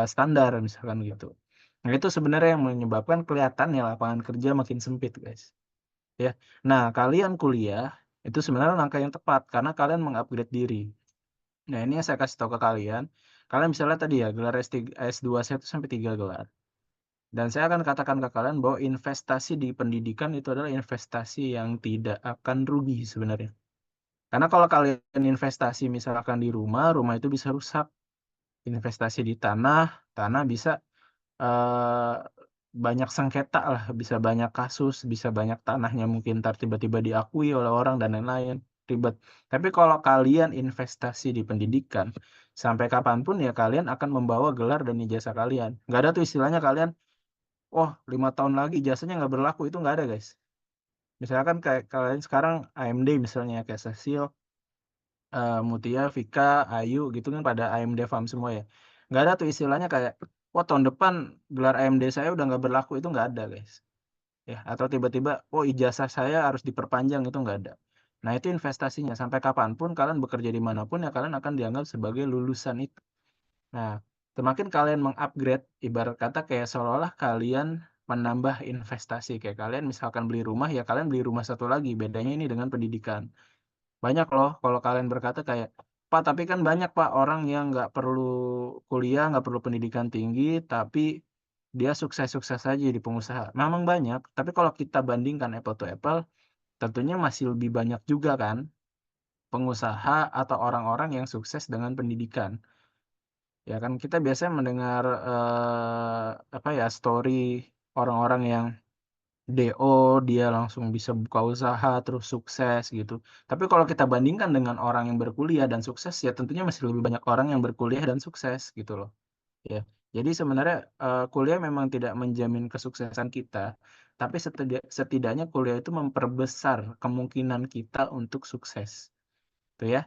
standar misalkan gitu. Nah, itu sebenarnya yang menyebabkan kelihatannya lapangan kerja makin sempit, guys. Ya. Nah, kalian kuliah itu sebenarnya langkah yang tepat karena kalian mengupgrade diri. Nah, ini yang saya kasih tahu ke kalian. Kalian misalnya tadi ya, gelar S3, S2 saya itu sampai 3 gelar. Dan saya akan katakan ke kalian bahwa investasi di pendidikan itu adalah investasi yang tidak akan rugi sebenarnya. Karena kalau kalian investasi misalkan di rumah, rumah itu bisa rusak. Investasi di tanah, tanah bisa eh, banyak sengketa lah, bisa banyak kasus, bisa banyak tanahnya mungkin ntar tiba-tiba diakui oleh orang dan lain-lain, ribet. Tapi kalau kalian investasi di pendidikan, sampai kapanpun ya kalian akan membawa gelar dan ijazah kalian. Nggak ada tuh istilahnya kalian, 5 tahun lagi ijazahnya nggak berlaku, itu nggak ada guys. Misalkan kayak kalian sekarang AMD misalnya, kayak Cecil, Mutia, Vika, Ayu gitu kan pada AMD Farm semua ya. Nggak ada tuh istilahnya kayak, tahun depan gelar AMD saya udah nggak berlaku, itu nggak ada guys. Ya, atau tiba-tiba, ijazah saya harus diperpanjang, itu nggak ada. Nah, itu investasinya. Sampai kapanpun kalian bekerja di manapun ya kalian akan dianggap sebagai lulusan itu. Nah, semakin kalian mengupgrade, ibarat kata kayak seolah-olah kalian menambah investasi. Kayak kalian misalkan beli rumah, ya kalian beli rumah satu lagi, bedanya ini dengan pendidikan. Banyak loh kalau kalian berkata kayak, "Pak, tapi kan banyak Pak orang yang nggak perlu kuliah, nggak perlu pendidikan tinggi, tapi dia sukses-sukses aja jadi pengusaha." Memang banyak, tapi kalau kita bandingkan apple to apple, tentunya masih lebih banyak juga kan pengusaha atau orang-orang yang sukses dengan pendidikan. Ya kan kita biasanya mendengar, apa ya, story orang-orang yang DO, dia langsung bisa buka usaha, terus sukses gitu. Tapi kalau kita bandingkan dengan orang yang berkuliah dan sukses, ya tentunya masih lebih banyak orang yang berkuliah dan sukses gitu loh, ya. Jadi sebenarnya, kuliah memang tidak menjamin kesuksesan kita, tapi setidaknya kuliah itu memperbesar kemungkinan kita untuk sukses, tuh ya.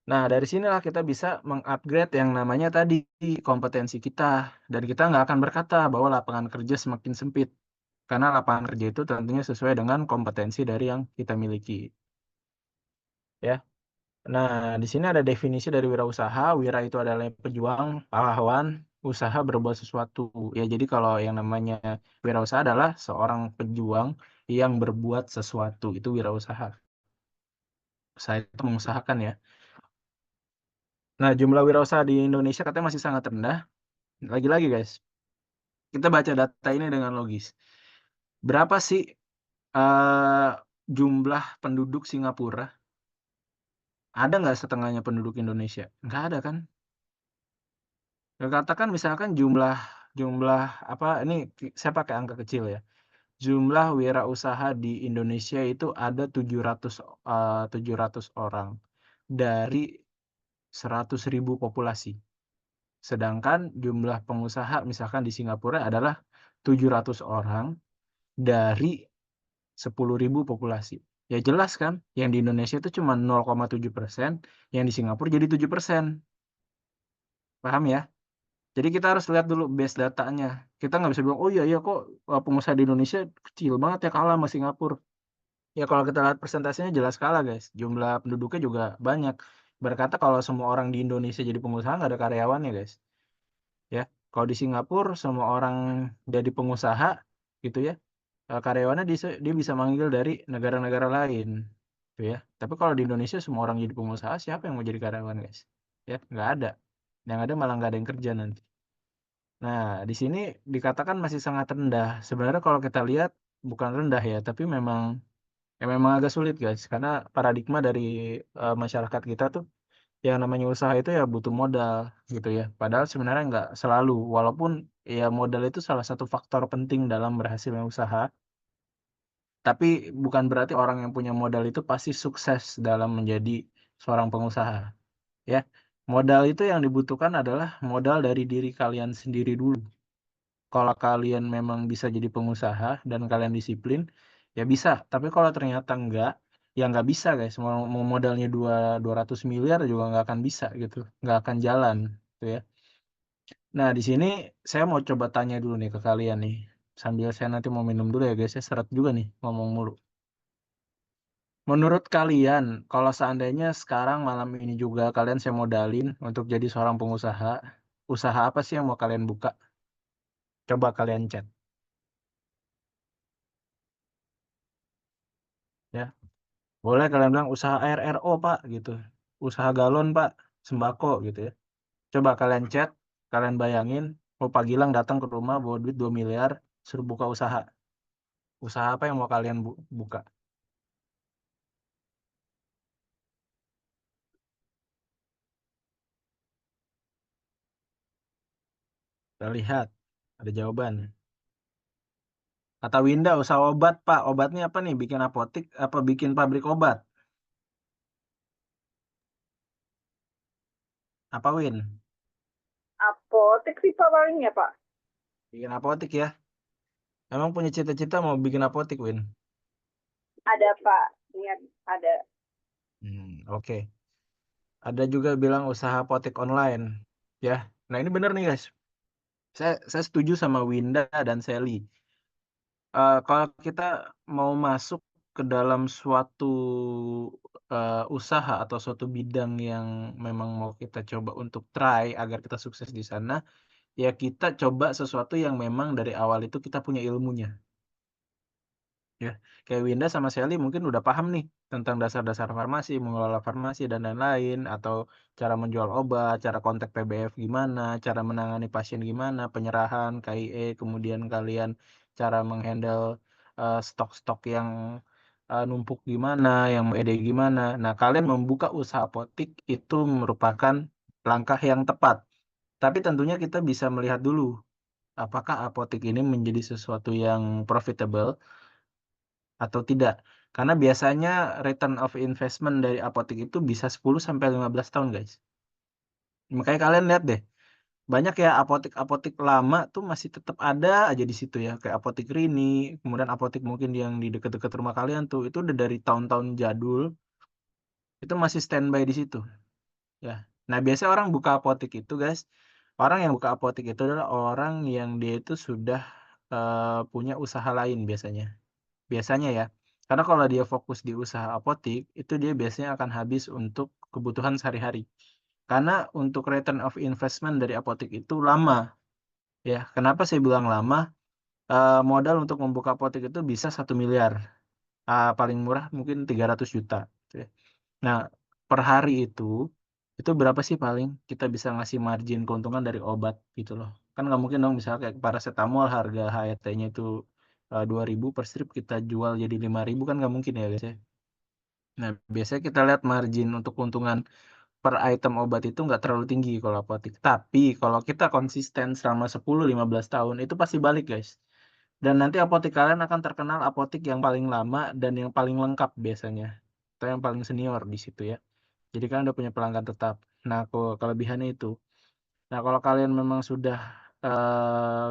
Nah, dari sinilah kita bisa meng-upgrade yang namanya tadi, kompetensi kita, dan kita nggak akan berkata bahwa lapangan kerja semakin sempit. Karena lapangan kerja itu tentunya sesuai dengan kompetensi dari yang kita miliki, ya. Nah, di sini ada definisi dari wirausaha. Wira itu adalah pejuang, pahlawan, usaha berbuat sesuatu. Ya, jadi kalau yang namanya wirausaha adalah seorang pejuang yang berbuat sesuatu. Itu wirausaha. Usaha itu mengusahakan ya. Nah, jumlah wirausaha di Indonesia katanya masih sangat rendah. Lagi-lagi guys, kita baca data ini dengan logis. Berapa sih eh, jumlah penduduk Singapura? Ada nggak setengahnya penduduk Indonesia? Nggak ada kan? Ya, katakan misalkan jumlah jumlah apa ini saya pakai angka kecil ya. Jumlah wirausaha di Indonesia itu ada 700 orang dari 100.000 populasi. Sedangkan jumlah pengusaha misalkan di Singapura adalah 700 orang dari 10.000 populasi. Ya jelas kan, yang di Indonesia itu cuma 0,7%, yang di Singapura jadi 7%. Paham ya? Jadi kita harus lihat dulu base datanya. Kita nggak bisa bilang, oh iya iya kok pengusaha di Indonesia kecil banget ya kalah sama Singapura. Ya kalau kita lihat persentasenya jelas kalah guys. Jumlah penduduknya juga banyak. Berkata kalau semua orang di Indonesia jadi pengusaha nggak ada karyawannya guys. Ya, kalau di Singapura semua orang jadi pengusaha gitu ya, karyawannya dia bisa manggil dari negara-negara lain, gitu ya. Tapi kalau di Indonesia semua orang jadi pengusaha, siapa yang mau jadi karyawan guys? Ya, nggak ada. Yang ada malah nggak ada yang kerja nanti. Nah, di sini dikatakan masih sangat rendah. Sebenarnya kalau kita lihat bukan rendah ya, tapi memang agak sulit guys, karena paradigma dari masyarakat kita tuh yang namanya usaha itu ya butuh modal gitu ya. Padahal sebenarnya nggak selalu, walaupun ya modal itu salah satu faktor penting dalam berhasilnya usaha, tapi bukan berarti orang yang punya modal itu pasti sukses dalam menjadi seorang pengusaha, ya. Modal itu yang dibutuhkan adalah modal dari diri kalian sendiri dulu. Kalau kalian memang bisa jadi pengusaha dan kalian disiplin, ya bisa. Tapi kalau ternyata enggak, ya nggak bisa guys. Mau modalnya 200 miliar juga nggak akan bisa gitu. Nggak akan jalan gitu ya. Nah, di sini saya mau coba tanya dulu nih ke kalian nih. Sambil saya nanti mau minum dulu ya guys. Saya seret juga nih ngomong mulu. Menurut kalian, kalau seandainya sekarang malam ini juga kalian saya modalin untuk jadi seorang pengusaha, usaha apa sih yang mau kalian buka? Coba kalian chat ya. Boleh kalian bilang usaha RRO Pak gitu. Usaha galon Pak, sembako gitu ya. Coba kalian chat, kalian bayangin, oh Pak Gilang datang ke rumah bawa duit 2 miliar, suruh buka usaha. Usaha apa yang mau kalian buka? Kita lihat, ada jawaban. Kata Winda, usaha obat Pak. Obatnya apa nih? Bikin apotik apa bikin pabrik obat? Apa Win? Apotek sih Pak paling ya Pak. Bikin apotik ya. Emang punya cita-cita mau bikin apotik Win? Ada Pak, niat ada. Oke. Ada juga bilang usaha apotek online. Ya. Nah ini bener nih guys. Saya setuju sama Winda dan Sally. Kalau kita mau masuk ke dalam suatu usaha atau suatu bidang yang memang mau kita coba untuk try agar kita sukses di sana, ya kita coba sesuatu yang memang dari awal itu kita punya ilmunya. Ya, kayak Winda sama Sally mungkin udah paham nih tentang dasar-dasar farmasi, mengelola farmasi dan lain-lain, atau cara menjual obat, cara kontak PBF gimana, cara menangani pasien gimana, penyerahan KIE, kemudian kalian cara menghandle stok-stok yang numpuk gimana, yang ED gimana. Nah, kalian membuka usaha apotik itu merupakan langkah yang tepat. Tapi tentunya kita bisa melihat dulu apakah apotik ini menjadi sesuatu yang profitable atau tidak. Karena biasanya return of investment dari apotik itu bisa 10 sampai 15 tahun, guys. Makanya kalian lihat deh, banyak ya apotik-apotik lama tuh masih tetap ada aja di situ ya, kayak apotik Rini, kemudian apotik mungkin yang di dekat-dekat rumah kalian tuh, itu udah dari tahun-tahun jadul, itu masih standby di situ, ya. Nah, biasanya orang buka apotik itu, guys, orang yang buka apotik itu adalah orang yang dia itu sudah punya usaha lain biasanya. Biasanya ya. Karena kalau dia fokus di usaha apotik, itu dia biasanya akan habis untuk kebutuhan sehari-hari. Karena untuk return of investment dari apotik itu lama. Ya, kenapa saya bilang lama? Modal untuk membuka apotik itu bisa 1 miliar. Paling murah mungkin 300 juta. Gitu ya. Nah, per hari itu berapa sih paling kita bisa ngasih margin keuntungan dari obat gitu loh. Kan nggak mungkin dong misalnya kayak paracetamol harga HRT-nya itu 2.000 per strip kita jual jadi 5.000 kan nggak mungkin ya guys ya. Nah, biasanya kita lihat margin untuk keuntungan per item obat itu nggak terlalu tinggi kalau apotik. Tapi kalau kita konsisten selama 10-15 tahun itu pasti balik guys. Dan nanti apotik kalian akan terkenal apotik yang paling lama dan yang paling lengkap biasanya. Atau yang paling senior di situ ya. Jadi kan udah punya pelanggan tetap. Nah, kelebihannya itu. Nah, kalau kalian memang sudah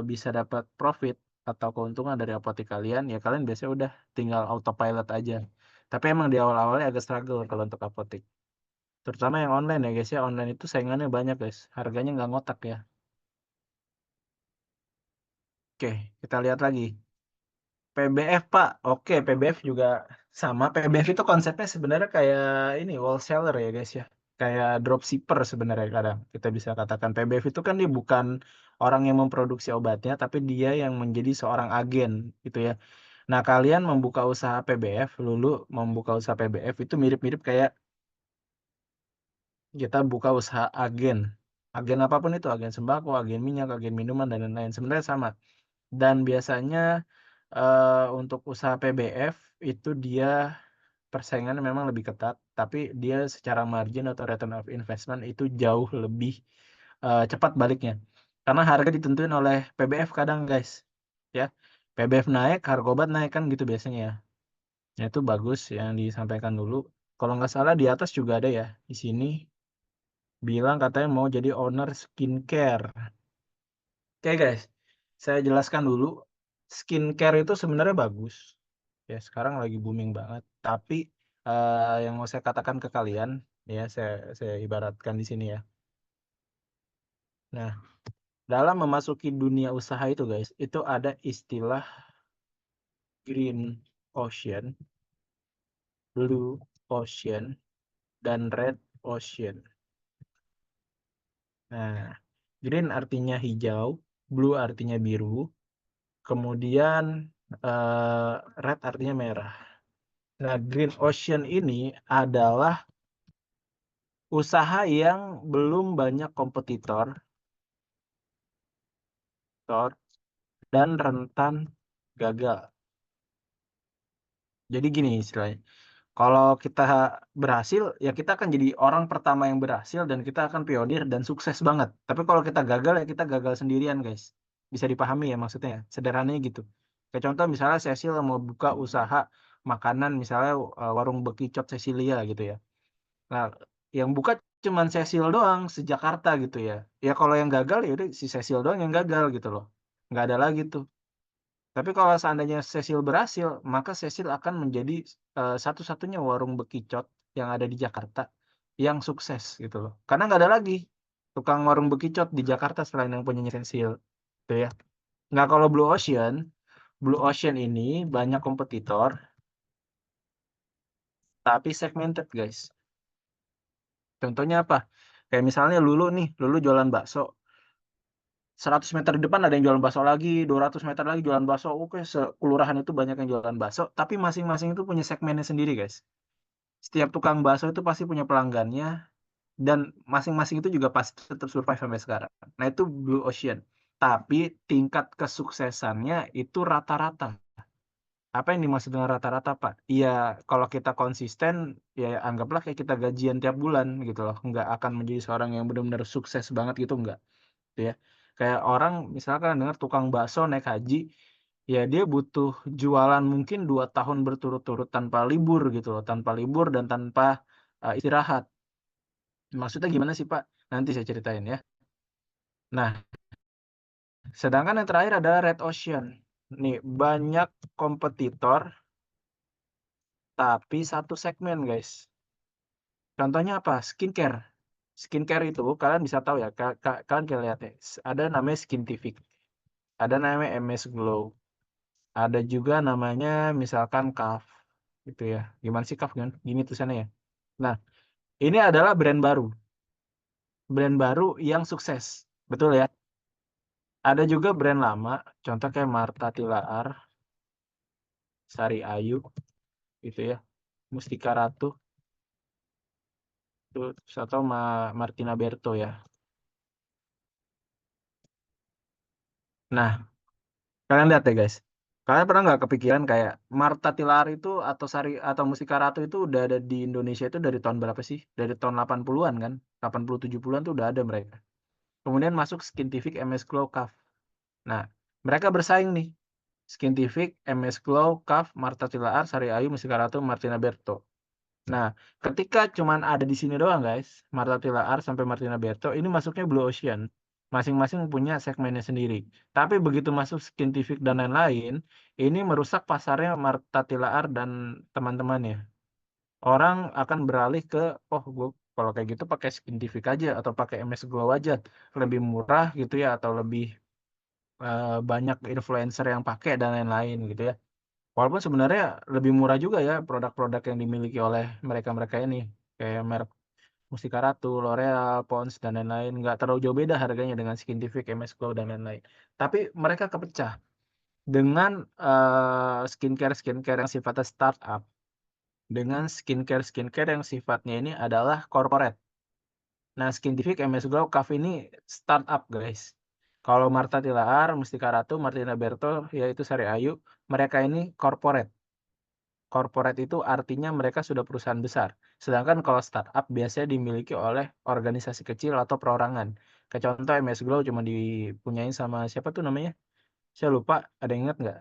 bisa dapat profit atau keuntungan dari apotek kalian, ya kalian biasanya udah tinggal autopilot aja. Tapi emang di awal-awalnya agak struggle kalau untuk apotek. Terutama yang online ya guys ya, online itu saingannya banyak guys. Harganya nggak ngotak ya. Oke, kita lihat lagi. PBF Pak, oke PBF juga sama. PBF itu konsepnya sebenarnya kayak ini wholesaler ya guys ya, kayak dropshipper sebenarnya kadang kita bisa katakan. PBF itu kan dia bukan orang yang memproduksi obatnya, tapi dia yang menjadi seorang agen gitu ya. Nah, kalian membuka usaha PBF, Lulu membuka usaha PBF itu mirip-mirip kayak kita buka usaha agen. Agen apapun itu, agen sembako, agen minyak, agen minuman dan lain-lain sebenarnya sama. Dan biasanya untuk usaha PBF itu dia persaingannya memang lebih ketat, tapi dia secara margin atau return of investment itu jauh lebih cepat baliknya. Karena harga ditentuin oleh PBF kadang guys, ya. PBF naik, harga obat naik kan gitu biasanya ya. Ya itu bagus yang disampaikan dulu. Kalau nggak salah di atas juga ada ya di sini bilang katanya mau jadi owner skincare. Oke guys, saya jelaskan dulu. Skincare itu sebenarnya bagus. Ya, sekarang lagi booming banget. Tapi yang mau saya katakan ke kalian, ya saya ibaratkan di sini ya. Nah, dalam memasuki dunia usaha itu guys, itu ada istilah green ocean, blue ocean, dan red ocean. Nah, green artinya hijau, blue artinya biru, kemudian eh, red artinya merah. Nah, green ocean ini adalah usaha yang belum banyak kompetitor dan rentan gagal. Jadi gini istilahnya. Kalau kita berhasil, ya kita akan jadi orang pertama yang berhasil dan kita akan pionir dan sukses banget. Tapi kalau kita gagal, ya kita gagal sendirian, guys. Bisa dipahami ya maksudnya. Sederhananya gitu. Kayak contoh misalnya Cecil mau buka usaha makanan, misalnya warung bekicot Cecilia gitu ya. Nah, yang buka cuman Cecil doang sejakarta gitu ya. Ya kalau yang gagal ya udah si Cecil doang yang gagal gitu loh. Nggak ada lagi tuh. Tapi kalau seandainya Cecil berhasil, maka Cecil akan menjadi satu-satunya warung bekicot yang ada di Jakarta yang sukses gitu loh. Karena nggak ada lagi tukang warung bekicot di Jakarta selain yang punyanya Cecil. Gitu ya. Nah, kalau Blue Ocean ini banyak kompetitor, tapi segmented guys. Contohnya apa? Kayak misalnya Lulu nih, Lulu jualan bakso. 100 meter di depan ada yang jualan bakso lagi, 200 meter lagi jualan bakso. Oke, kelurahan itu banyak yang jualan bakso, tapi masing-masing itu punya segmennya sendiri, guys. Setiap tukang bakso itu pasti punya pelanggannya, dan masing-masing itu juga pasti tetap survive sampai sekarang. Nah, itu Blue Ocean. Tapi tingkat kesuksesannya itu rata-rata. Apa yang dimaksud dengan rata-rata, Pak? Iya, kalau kita konsisten, ya anggaplah kayak kita gajian tiap bulan gitu loh. Nggak akan menjadi seorang yang benar-benar sukses banget gitu, nggak. Gitu ya. Kayak orang misalkan dengar tukang bakso naik haji, ya dia butuh jualan mungkin 2 tahun berturut-turut tanpa libur gitu loh, tanpa libur dan tanpa istirahat. Maksudnya gimana sih, Pak? Nanti saya ceritain ya. Nah, sedangkan yang terakhir adalah Red Ocean. Nih, banyak kompetitor tapi satu segmen, guys. Contohnya apa? Skincare. Skincare itu kalian bisa tahu ya, kalian kayak lihat ya. Ada namanya Skintific, ada namanya MS Glow, ada juga namanya misalkan Kaf gitu ya. Gimana sih Kaf kan? Gini tulisannya ya. Nah, ini adalah brand baru yang sukses. Betul ya? Ada juga brand lama, contoh kayak Martha Tilaar, Sari Ayu gitu ya. Mustika Ratu, terus atau Martina Berto ya. Nah, kalian lihat deh guys. Kalian pernah nggak kepikiran kayak Martha Tilaar itu atau Sari atau Mustika Ratu itu udah ada di Indonesia itu dari tahun berapa sih? Dari tahun 80-an kan? 80 70-an tuh udah ada mereka. Kemudian masuk Skintific, MS Glow, Kaf. Nah, mereka bersaing nih. Skintific, MS Glow, Kaf, Martha Tilaar, Sari Ayu, Mustika Ratu, Martina Berto. Nah, ketika cuman ada di sini doang guys, Martha Tilaar sampai Martina Berto, ini masuknya Blue Ocean. Masing-masing punya segmennya sendiri. Tapi begitu masuk Skintific dan lain-lain, ini merusak pasarnya Martha Tilaar dan teman-temannya. Orang akan beralih ke, oh gue kalau kayak gitu pakai Skintific aja atau pakai MS Glow aja, lebih murah gitu ya, atau lebih banyak influencer yang pakai dan lain-lain gitu ya. Walaupun sebenarnya lebih murah juga ya produk-produk yang dimiliki oleh mereka-mereka ini. Kayak merek Mustika Ratu, L'Oreal, Pond's, dan lain-lain. Nggak terlalu jauh beda harganya dengan Skintific, MS Glow, dan lain-lain. Tapi mereka kepecah dengan skincare-skincare yang sifatnya startup. Dengan skincare-skincare yang sifatnya ini adalah corporate. Nah, Skintific, MS Glow, Kaf ini startup guys. Kalau Martha Tilaar, Mustika Ratu, Martina Berto, yaitu Sari Ayu, mereka ini corporate. Corporate itu artinya mereka sudah perusahaan besar. Sedangkan kalau startup biasanya dimiliki oleh organisasi kecil atau perorangan. Kayak contoh MS Glow cuma dipunyain sama siapa tuh namanya? Saya lupa, ada yang ingat nggak?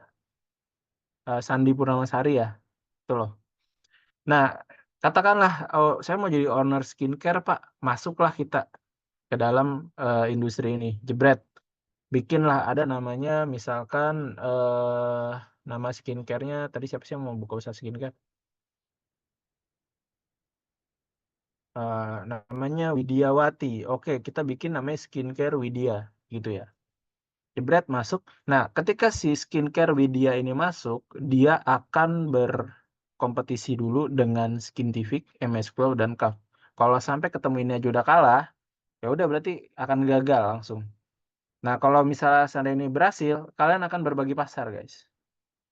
Sandi Purnamasari ya, itu loh. Nah, katakanlah, oh, saya mau jadi owner skincare Pak, masuklah kita ke dalam industri ini, jebret. Bikinlah ada namanya, misalkan nama skincare-nya, tadi siapa sih yang mau buka usaha skincare? Namanya Widiawati. Oke, kita bikin namanya Skincare Widya gitu ya. Jebret masuk. Nah, ketika si Skincare Widya ini masuk, dia akan berkompetisi dulu dengan Skintific, MS Glow, dan Kaf. Kalau sampai ketemu ini aja udah kalah, ya udah berarti akan gagal langsung. Nah, kalau misalnya seandainya ini berhasil, kalian akan berbagi pasar, guys.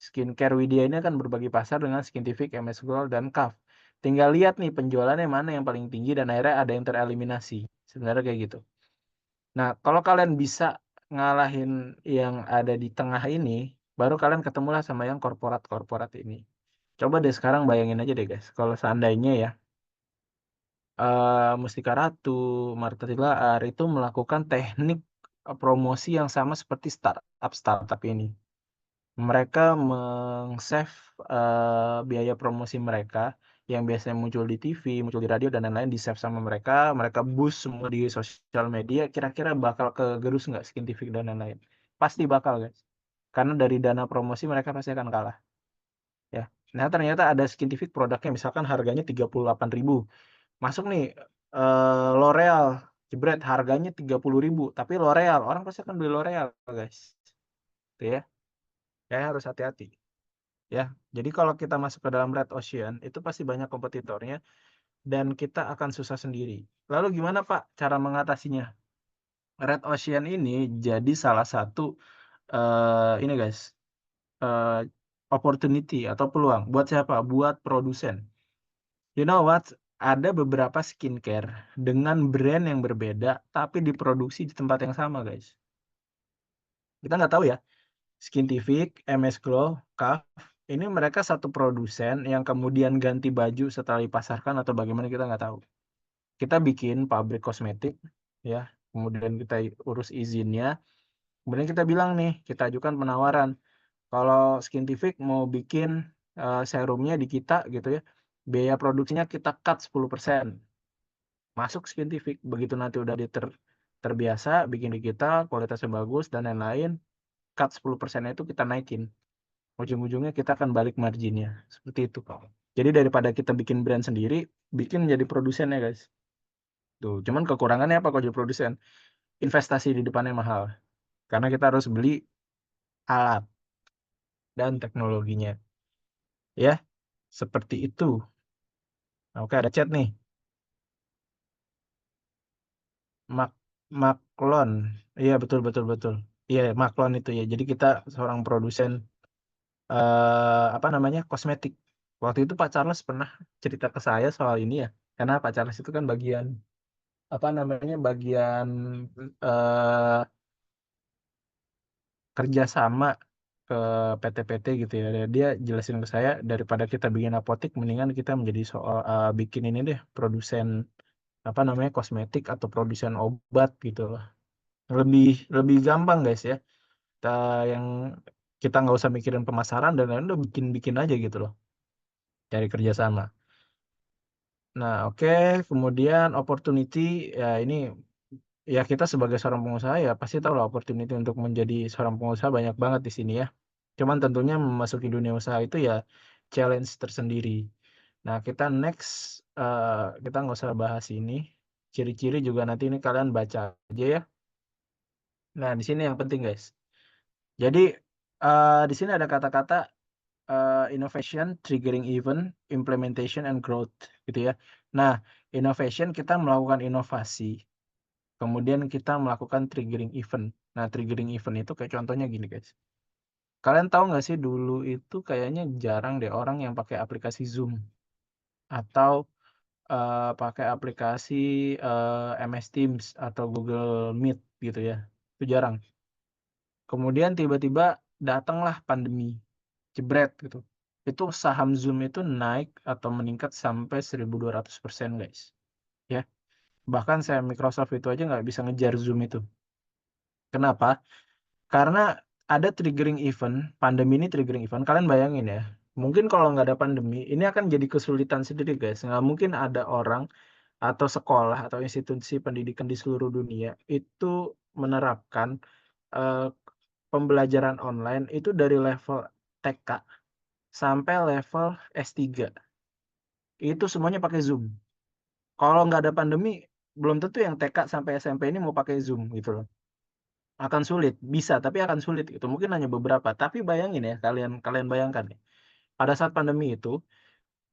Skincare Widya ini akan berbagi pasar dengan Skintific, MS Glow, dan Kaf. Tinggal lihat nih penjualannya mana yang paling tinggi dan akhirnya ada yang tereliminasi. Sebenarnya kayak gitu. Nah, kalau kalian bisa ngalahin yang ada di tengah ini, baru kalian ketemulah sama yang korporat-korporat ini. Coba deh sekarang bayangin aja deh guys, kalau seandainya ya, Mustika Ratu, Martha Tilaar itu melakukan teknik promosi yang sama seperti startup ini. Mereka meng-save biaya promosi mereka yang biasanya muncul di TV, muncul di radio, dan lain-lain, di-save sama mereka. Mereka boost semua di sosial media. Kira-kira bakal kegerus nggak Skintific dan lain-lain? Pasti bakal, guys. Karena dari dana promosi mereka pasti akan kalah. Ya. Nah, ternyata ada Skintific produknya, misalkan harganya 38.000. Masuk nih, L'Oreal. Jebret, harganya 30.000. Tapi L'Oreal, orang pasti akan beli L'Oreal, guys. Itu ya. Ya, harus hati-hati. Ya, jadi kalau kita masuk ke dalam Red Ocean, itu pasti banyak kompetitornya dan kita akan susah sendiri. Lalu gimana Pak cara mengatasinya? Red Ocean ini jadi salah satu ini guys, opportunity atau peluang buat siapa? Buat produsen. You know what? Ada beberapa skincare dengan brand yang berbeda tapi diproduksi di tempat yang sama, guys. Kita nggak tahu ya. Skintific, MS Glow, Kaf, ini mereka satu produsen yang kemudian ganti baju setelah dipasarkan atau bagaimana kita nggak tahu. Kita bikin pabrik kosmetik, ya, kemudian kita urus izinnya, kemudian kita bilang nih, kita ajukan penawaran. Kalau Skintific mau bikin serumnya di kita gitu ya, biaya produksinya kita cut 10%. Masuk Skintific, begitu nanti udah terbiasa bikin di kita, kualitasnya bagus dan lain-lain, cut 10% itu kita naikin. Ujung-ujungnya kita akan balik marginnya. Seperti itu. Jadi daripada kita bikin brand sendiri, bikin jadi produsennya guys. Tuh, cuman kekurangannya apa kalau jadi produsen? Investasi di depannya mahal. Karena kita harus beli alat dan teknologinya. Ya, seperti itu. Oke, ada chat nih. Maklon. Iya, betul betul betul. Iya, Maklon itu ya. Jadi kita seorang produsen apa namanya? Kosmetik. Waktu itu Pak Charles pernah cerita ke saya soal ini ya. Karena Pak Charles itu kan bagian apa namanya? Bagian eh kerjasama ke PT-PT gitu ya. Dan dia jelasin ke saya daripada kita bikin apotek mendingan kita menjadi soal bikin ini deh produsen apa namanya kosmetik atau produsen obat gitu loh. Lebih lebih gampang guys ya. Kita yang kita nggak usah mikirin pemasaran dan lain-lain udah bikin-bikin aja gitu loh. Cari kerjasama. Nah, oke, kemudian opportunity ya ini ya kita sebagai seorang pengusaha ya pasti tahu lah opportunity untuk menjadi seorang pengusaha banyak banget di sini ya. Cuman tentunya memasuki dunia usaha itu ya challenge tersendiri. Nah, kita next kita nggak usah bahas ini. Ciri-ciri juga nanti ini kalian baca aja ya. Nah, di sini yang penting guys. Jadi di sini ada kata-kata innovation, triggering event, implementation and growth gitu ya. Nah, innovation kita melakukan inovasi. Kemudian kita melakukan triggering event. Nah, triggering event itu kayak contohnya gini guys. Kalian tahu nggak sih dulu itu kayaknya jarang deh orang yang pakai aplikasi Zoom atau pakai aplikasi MS Teams atau Google Meet gitu ya. Itu jarang. Kemudian tiba-tiba datanglah pandemi, jebret gitu. Itu saham Zoom itu naik atau meningkat sampai 1.200% guys. Ya, bahkan saya Microsoft itu aja nggak bisa ngejar Zoom itu. Kenapa? Karena ada triggering event, pandemi ini triggering event. Kalian bayangin ya, mungkin kalau nggak ada pandemi, ini akan jadi kesulitan sendiri guys. Nggak mungkin ada orang atau sekolah atau institusi pendidikan di seluruh dunia itu menerapkan eh, pembelajaran online itu dari level TK sampai level S3. Itu semuanya pakai Zoom. Kalau nggak ada pandemi, belum tentu yang TK sampai SMP ini mau pakai Zoom gitu loh. Akan sulit, bisa, tapi akan sulit gitu. Mungkin hanya beberapa. Tapi bayangin ya, kalian kalian bayangkan ya. Pada saat pandemi itu,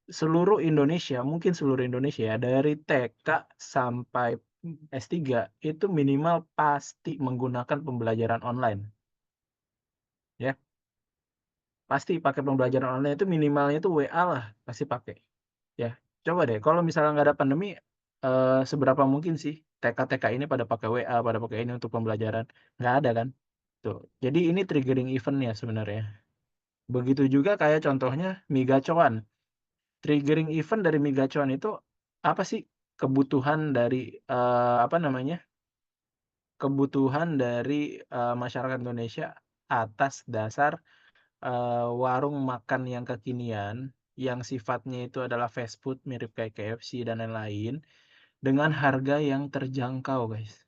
seluruh Indonesia, mungkin seluruh Indonesia ya, dari TK sampai S3 itu minimal pasti menggunakan pembelajaran online. Ya, pasti pakai pembelajaran online itu minimalnya itu WA lah, pasti pakai. Ya, coba deh kalau misalnya nggak ada pandemi seberapa mungkin sih TK-TK ini pada pakai WA, pada pakai ini untuk pembelajaran? Nggak ada kan? Tuh. Jadi ini triggering event-nya sebenarnya. Begitu juga kayak contohnya Migacuan. Triggering event dari Migacuan itu apa sih? Kebutuhan dari apa namanya? Kebutuhan dari masyarakat Indonesia atas dasar warung makan yang kekinian yang sifatnya itu adalah fast food mirip kayak KFC dan lain-lain dengan harga yang terjangkau, guys.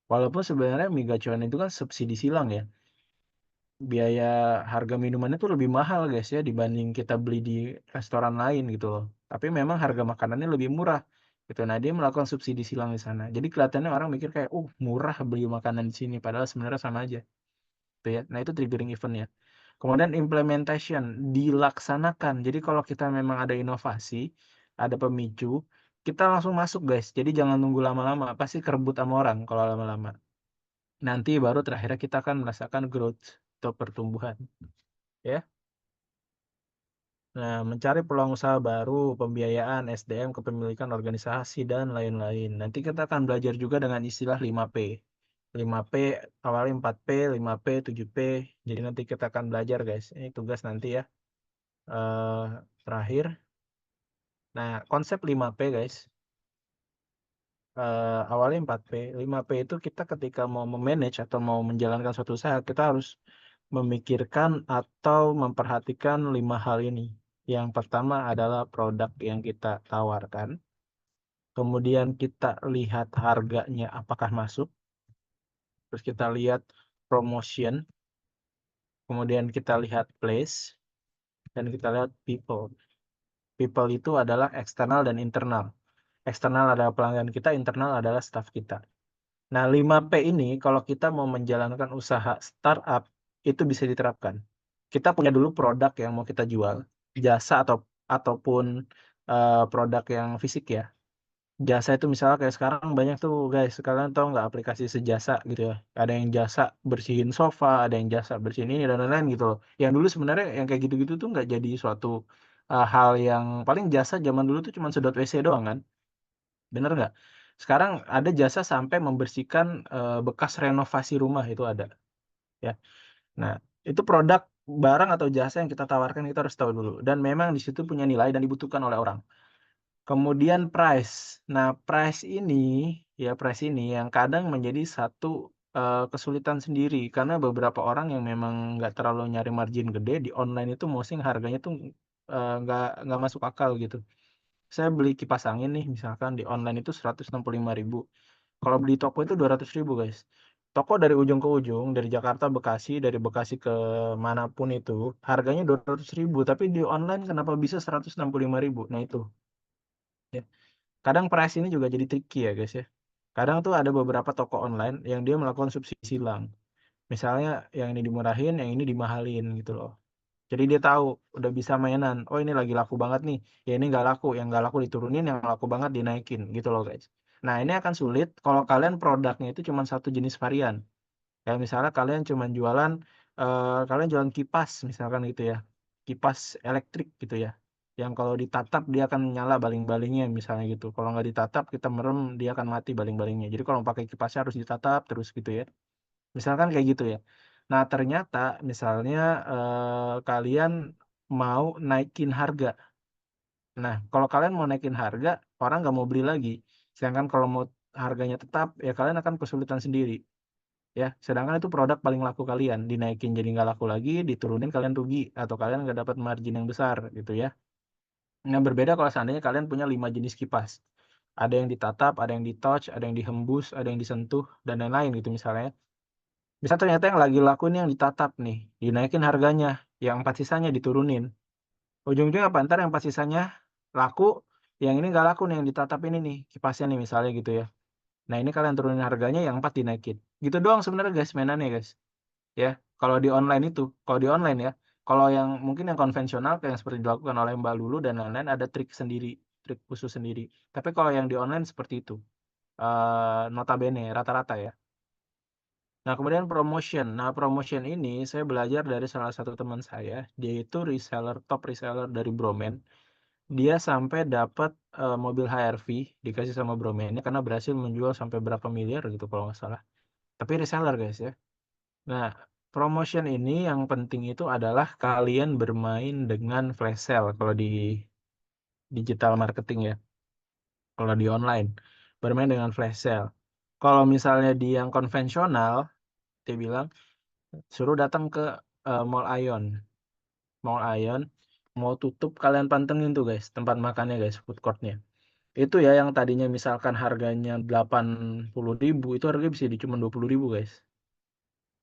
Walaupun sebenarnya mie gacuan itu kan subsidi silang ya. Biaya harga minumannya tuh lebih mahal, guys ya, dibanding kita beli di restoran lain gitu loh. Tapi memang harga makanannya lebih murah gitu. Nah, dia melakukan subsidi silang di sana. Jadi kelihatannya orang mikir kayak, murah beli makanan di sini." Padahal sebenarnya sama aja. Gitu ya. Nah, itu triggering event-nya. Kemudian implementation, dilaksanakan. Jadi kalau kita memang ada inovasi, ada pemicu, kita langsung masuk guys. Jadi jangan nunggu lama-lama, pasti kerebut sama orang kalau lama-lama. Nanti baru terakhirnya kita akan merasakan growth atau pertumbuhan, ya. Nah, mencari peluang usaha baru, pembiayaan, SDM, kepemilikan organisasi, dan lain-lain. Nanti kita akan belajar juga dengan istilah 5P. 5P, awalnya 4P, 5P, 7P. Jadi nanti kita akan belajar, guys. Ini tugas nanti ya. Terakhir. Nah, konsep 5P, guys. Awalnya 4P. 5P itu kita ketika mau memanage atau mau menjalankan suatu usaha, kita harus memikirkan atau memperhatikan 5 hal ini. Yang pertama adalah produk yang kita tawarkan. Kemudian kita lihat harganya apakah masuk. Terus kita lihat promotion. Kemudian kita lihat place. Dan kita lihat people. People itu adalah eksternal dan internal. Eksternal adalah pelanggan kita, internal adalah staff kita. Nah, 5P ini kalau kita mau menjalankan usaha startup, itu bisa diterapkan. Kita punya dulu produk yang mau kita jual, jasa ataupun produk yang fisik ya. Jasa itu misalnya kayak sekarang banyak tuh guys, kalian tahu nggak aplikasi sejasa gitu ya. Ada yang jasa bersihin sofa, ada yang jasa bersihin ini dan lain-lain gitu loh. Yang dulu sebenarnya yang kayak gitu-gitu tuh nggak jadi suatu hal yang paling jasa zaman dulu tuh cuma sedot WC doang kan. Bener nggak? Sekarang ada jasa sampai membersihkan bekas renovasi rumah itu ada ya. Nah, itu produk barang atau jasa yang kita tawarkan kita harus tahu dulu dan memang di situ punya nilai dan dibutuhkan oleh orang. Kemudian price. Nah, price ini yang kadang menjadi satu kesulitan sendiri karena beberapa orang yang memang nggak terlalu nyari margin gede di online itu mostly harganya tuh nggak masuk akal gitu. Saya beli kipas angin nih misalkan di online itu 165.000. Kalau beli toko itu 200.000 guys. Toko dari ujung ke ujung, dari Jakarta Bekasi, dari Bekasi ke manapun itu, harganya 200.000. Tapi di online kenapa bisa 165.000? Nah itu. Ya. Kadang price ini juga jadi tricky ya guys ya. Kadang tuh ada beberapa toko online yang dia melakukan subsidi silang. Misalnya yang ini dimurahin, yang ini dimahalin gitu loh. Jadi dia tahu udah bisa mainan. Oh ini lagi laku banget nih. Ya ini nggak laku, yang nggak laku diturunin, yang laku banget dinaikin gitu loh guys. Nah ini akan sulit kalau kalian produknya itu cuma satu jenis varian. Kayak misalnya kalian jualan kipas misalkan gitu ya. Kipas elektrik gitu ya. Yang kalau ditatap dia akan nyala baling-balingnya misalnya gitu. Kalau nggak ditatap kita merem dia akan mati baling-balingnya. Jadi kalau pakai kipasnya harus ditatap terus gitu ya. Misalkan kayak gitu ya. Nah, ternyata misalnya kalian mau naikin harga. Nah, kalau kalian mau naikin harga, orang nggak mau beli lagi. Sedangkan kalau mau harganya tetap, ya kalian akan kesulitan sendiri. Ya, sedangkan itu produk paling laku kalian. Dinaikin jadi nggak laku lagi, diturunin kalian rugi. Atau kalian nggak dapat margin yang besar gitu ya. Nah, berbeda kalau seandainya kalian punya 5 jenis kipas. Ada yang ditatap, ada yang di-touch, ada yang dihembus, ada yang disentuh, dan lain-lain gitu misalnya. Bisa ternyata yang lagi laku ini yang ditatap nih, dinaikin harganya, yang 4 sisanya diturunin. Ujung-ujungnya apa? Ntar yang 4 sisanya laku, yang ini nggak laku nih, yang ditatap ini nih, kipasnya nih misalnya gitu ya. Nah ini kalian turunin harganya, yang 4 dinaikin. Gitu doang sebenarnya guys, mainannya guys. Ya, kalau di online itu, kalau di online ya, kalau yang mungkin yang konvensional kayak yang seperti dilakukan oleh Mbak Lulu dan lain-lain ada trik sendiri, trik khusus sendiri. Tapi kalau yang di online seperti itu, notabene rata-rata ya. Nah, kemudian promotion. Nah, promotion ini saya belajar dari salah satu teman saya. Dia itu reseller, top reseller dari Bromen. Dia sampai dapat mobil HR-V dikasih sama Bromennya karena berhasil menjual sampai berapa miliar gitu kalau nggak salah. Tapi reseller guys ya. Nah, promotion ini yang penting itu adalah kalian bermain dengan flash sale kalau di digital marketing ya. Kalau di online, bermain dengan flash sale. Kalau misalnya di yang konvensional, dia bilang suruh datang ke Mall Ion. Mall Ion mau tutup kalian pantengin tuh guys tempat makannya guys, food courtnya. Itu ya yang tadinya misalkan harganya 80.000 itu harganya bisa di cuma 20.000 guys.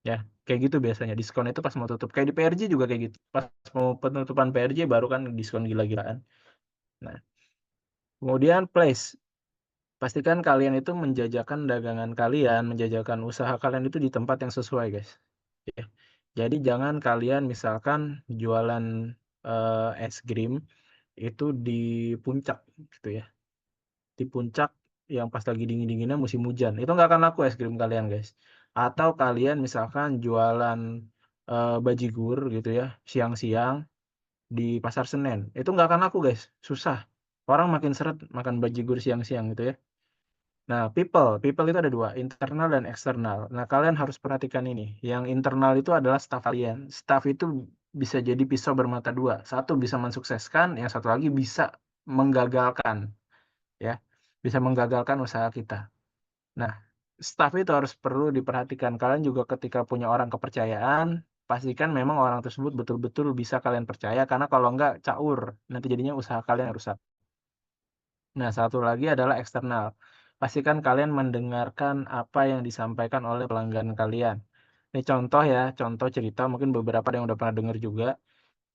Ya, kayak gitu biasanya diskon itu pas mau tutup. Kayak di PRJ juga kayak gitu. Pas mau penutupan PRJ baru kan diskon gila-gilaan. Nah, kemudian place. Pastikan kalian itu menjajakan dagangan kalian, menjajakan usaha kalian itu di tempat yang sesuai guys. Ya. Jadi jangan kalian misalkan jualan es krim itu di puncak gitu ya. Di puncak yang pas lagi dingin-dinginnya musim hujan. Itu nggak akan laku es krim kalian guys. Atau kalian misalkan jualan bajigur gitu ya, siang-siang di pasar Senen. Itu nggak akan laku guys, susah. Orang makin seret makan bajigur siang-siang gitu ya. Nah, people itu ada dua, internal dan eksternal. Nah, kalian harus perhatikan ini. Yang internal itu adalah staff kalian. Staff itu bisa jadi pisau bermata dua. Satu bisa mensukseskan, yang satu lagi bisa menggagalkan, ya. Bisa menggagalkan usaha kita. Nah, staff itu harus perlu diperhatikan. Kalian juga ketika punya orang kepercayaan, pastikan memang orang tersebut betul-betul bisa kalian percaya, karena kalau enggak caur, nanti jadinya usaha kalian rusak. Nah, satu lagi adalah eksternal. Pastikan kalian mendengarkan apa yang disampaikan oleh pelanggan kalian. Ini contoh ya, contoh cerita mungkin beberapa yang udah pernah dengar juga.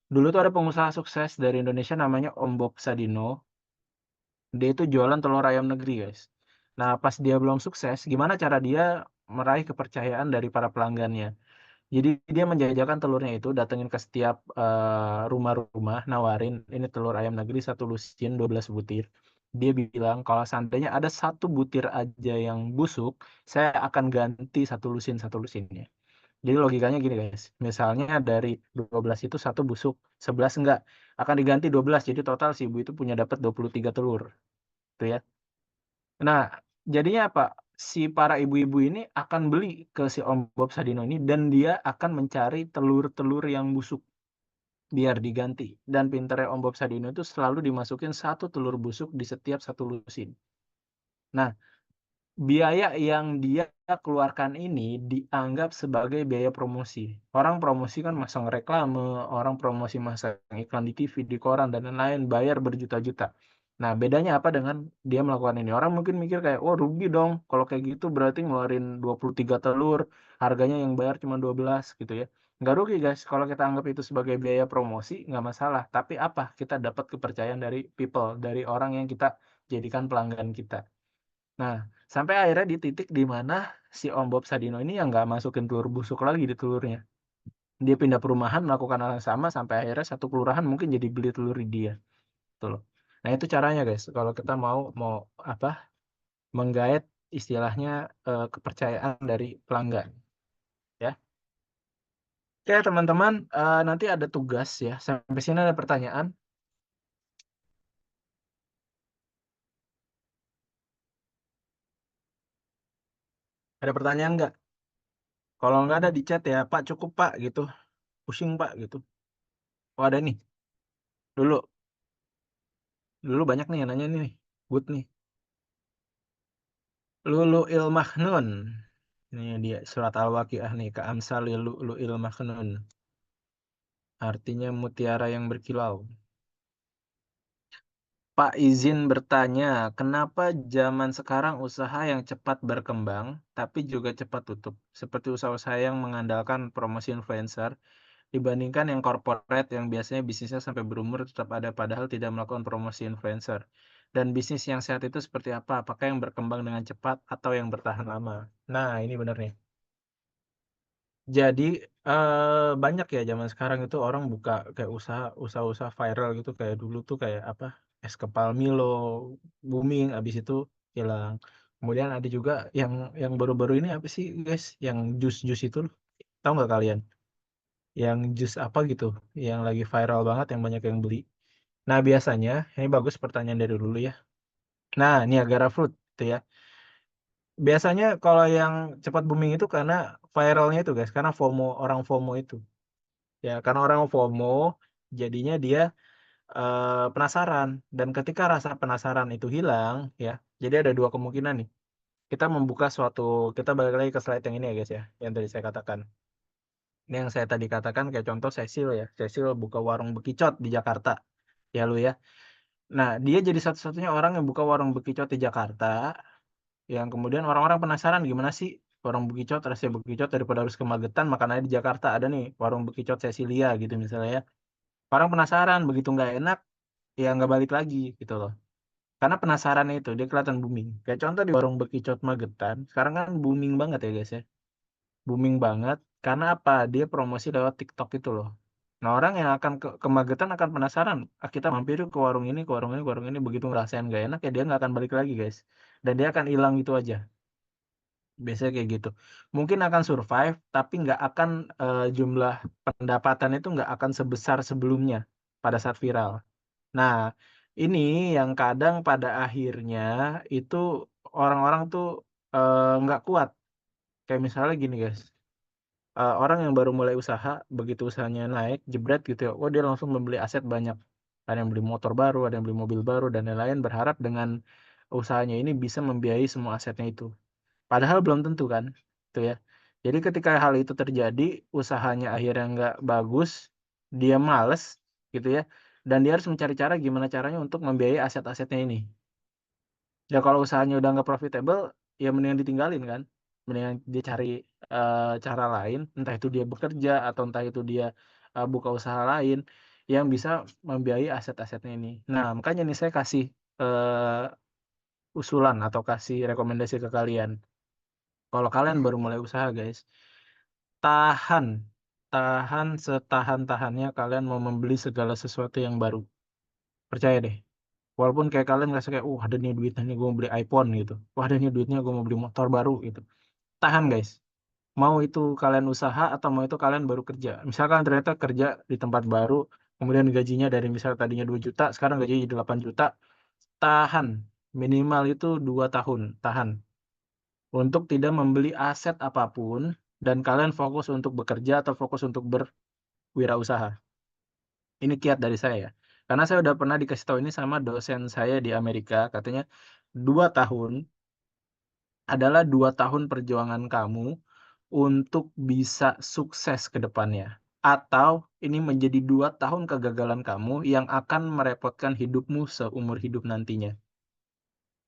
Dulu tuh ada pengusaha sukses dari Indonesia namanya Om Bob Sadino. Dia itu jualan telur ayam negeri, guys. Nah, pas dia belum sukses, gimana cara dia meraih kepercayaan dari para pelanggannya? Jadi dia menjajakan telurnya itu, datengin ke setiap rumah-rumah, nawarin ini telur ayam negeri 1 lusin 12 butir. Dia bilang kalau seandainya ada 1 butir aja yang busuk, saya akan ganti 1 lusin 1 lusinnya. Jadi logikanya gini guys, misalnya dari 12 itu 1 busuk, 11 enggak, akan diganti 12. Jadi total si ibu itu punya dapat 23 telur, gitu ya. Nah, jadinya apa? Si para ibu-ibu ini akan beli ke si Om Bob Sadino ini dan dia akan mencari telur-telur yang busuk biar diganti. Dan pinternya Om Bob Sadino itu selalu dimasukin 1 telur busuk di setiap 1 lusin. Nah, biaya yang dia keluarkan ini dianggap sebagai biaya promosi. Orang promosi kan masang reklame, orang promosi masang iklan di TV, di koran, dan lain-lain, bayar berjuta-juta. Nah, bedanya apa dengan dia melakukan ini? Orang mungkin mikir kayak, oh rugi dong, kalau kayak gitu berarti ngeluarin 23 telur, harganya yang bayar cuma 12 gitu ya. Nggak rugi guys, kalau kita anggap itu sebagai biaya promosi, nggak masalah. Tapi apa? Kita dapat kepercayaan dari people, dari orang yang kita jadikan pelanggan kita. Nah, sampai akhirnya di titik di mana si Om Bob Sadino ini yang nggak masukin telur busuk lagi di telurnya. Dia pindah perumahan melakukan hal yang sama sampai akhirnya satu kelurahan mungkin jadi beli telur di dia. Gitu loh. Nah, itu caranya guys. Kalau kita mau mau apa? Menggait istilahnya kepercayaan dari pelanggan, ya. Oke, teman-teman, nanti ada tugas ya. Sampai sini ada pertanyaan? Ada pertanyaan nggak? Kalau nggak ada di chat ya, Pak cukup Pak gitu. Pusing Pak gitu. Oh ada nih. Dulu Dulu banyak nih yang nanya nih. Good nih. Lulu'il Maknun. Ini dia surat Al-Waqiah nih. Ka'amsali Lulu'il Maknun. Artinya mutiara yang berkilau. Pak izin bertanya, kenapa zaman sekarang usaha yang cepat berkembang, tapi juga cepat tutup? Seperti usaha-usaha yang mengandalkan promosi influencer, dibandingkan yang corporate yang biasanya bisnisnya sampai berumur tetap ada padahal tidak melakukan promosi influencer. Dan bisnis yang sehat itu seperti apa? Apakah yang berkembang dengan cepat atau yang bertahan lama? Nah, ini benar nih. Jadi banyak ya zaman sekarang itu orang buka kayak usaha-usaha viral gitu kayak dulu tuh kayak apa? Es kepal Milo booming habis itu hilang. Kemudian ada juga yang baru-baru ini apa sih guys? Yang jus-jus itu loh. Tahu nggak kalian? Yang jus apa gitu, yang lagi viral banget yang banyak yang beli. Nah, biasanya ini bagus pertanyaan dari dulu ya. Nah, Niagara Fruit itu ya. Biasanya kalau yang cepat booming itu karena viralnya itu guys, karena FOMO, orang FOMO itu. Ya, karena orang FOMO jadinya dia penasaran dan ketika rasa penasaran itu hilang ya. Jadi ada dua kemungkinan nih. Kita balik lagi ke slide yang ini ya guys ya, yang tadi saya katakan. Ini yang saya tadi katakan kayak contoh Cecil ya. Cecil buka warung bekicot di Jakarta. Ya lu ya. Nah, dia jadi satu-satunya orang yang buka warung bekicot di Jakarta, yang kemudian orang-orang penasaran gimana sih warung bekicot, rasanya bekicot daripada harus ke Magetan, makan aja di Jakarta ada nih warung bekicot Cecilia gitu misalnya ya. Orang penasaran, begitu nggak enak, ya nggak balik lagi gitu loh. Karena penasaran itu, dia kelihatan booming. Kayak contoh di warung bekicot Magetan, sekarang kan booming banget ya guys ya. Booming banget, karena apa? Dia promosi lewat TikTok itu loh. Nah, orang yang akan ke Magetan akan penasaran. Ah, kita mampir yuk ke warung ini, ke warung ini, ke warung ini. Begitu ngerasain gak enak ya dia nggak akan balik lagi guys. Dan dia akan hilang gitu aja. Biasanya kayak gitu. Mungkin akan survive, tapi nggak akan jumlah pendapatan itu nggak akan sebesar sebelumnya pada saat viral. Nah, ini yang kadang pada akhirnya itu orang-orang tuh nggak kuat. Kayak misalnya gini guys, orang yang baru mulai usaha, begitu usahanya naik, jebret gitu ya, oh dia langsung membeli aset banyak. Ada yang beli motor baru, ada yang beli mobil baru, dan lain-lain berharap dengan usahanya ini bisa membiayai semua asetnya itu. Padahal belum tentu kan, gitu ya. Jadi ketika hal itu terjadi, usahanya akhirnya nggak bagus, dia males, gitu ya, dan dia harus mencari cara gimana caranya untuk membiayai aset-asetnya ini. Ya kalau usahanya udah nggak profitable, ya mendingan ditinggalin kan. Mendingan dia cari cara lain, entah itu dia bekerja atau entah itu dia buka usaha lain yang bisa membiayai aset-asetnya ini. Nah, makanya nih saya kasih usulan atau kasih rekomendasi ke kalian. Kalau kalian baru mulai usaha, guys, tahan, tahan setahan-tahannya kalian mau membeli segala sesuatu yang baru. Percaya deh. Walaupun kayak kalian ngerasa kayak, ada nih duitnya nih gue mau beli iPhone gitu. Wah, ada nih duitnya gue mau beli motor baru gitu. Tahan guys. Mau itu kalian usaha atau mau itu kalian baru kerja. Misalkan ternyata kerja di tempat baru, kemudian gajinya dari misal tadinya 2 juta, sekarang gajinya jadi 8 juta. Tahan. Minimal itu 2 tahun. Tahan. Untuk tidak membeli aset apapun dan kalian fokus untuk bekerja atau fokus untuk berwirausaha. Ini kiat dari saya ya. Karena saya udah pernah dikasih tahu ini sama dosen saya di Amerika, katanya 2 tahun adalah 2 tahun perjuangan kamu untuk bisa sukses ke depannya. Atau ini menjadi 2 tahun kegagalan kamu yang akan merepotkan hidupmu seumur hidup nantinya.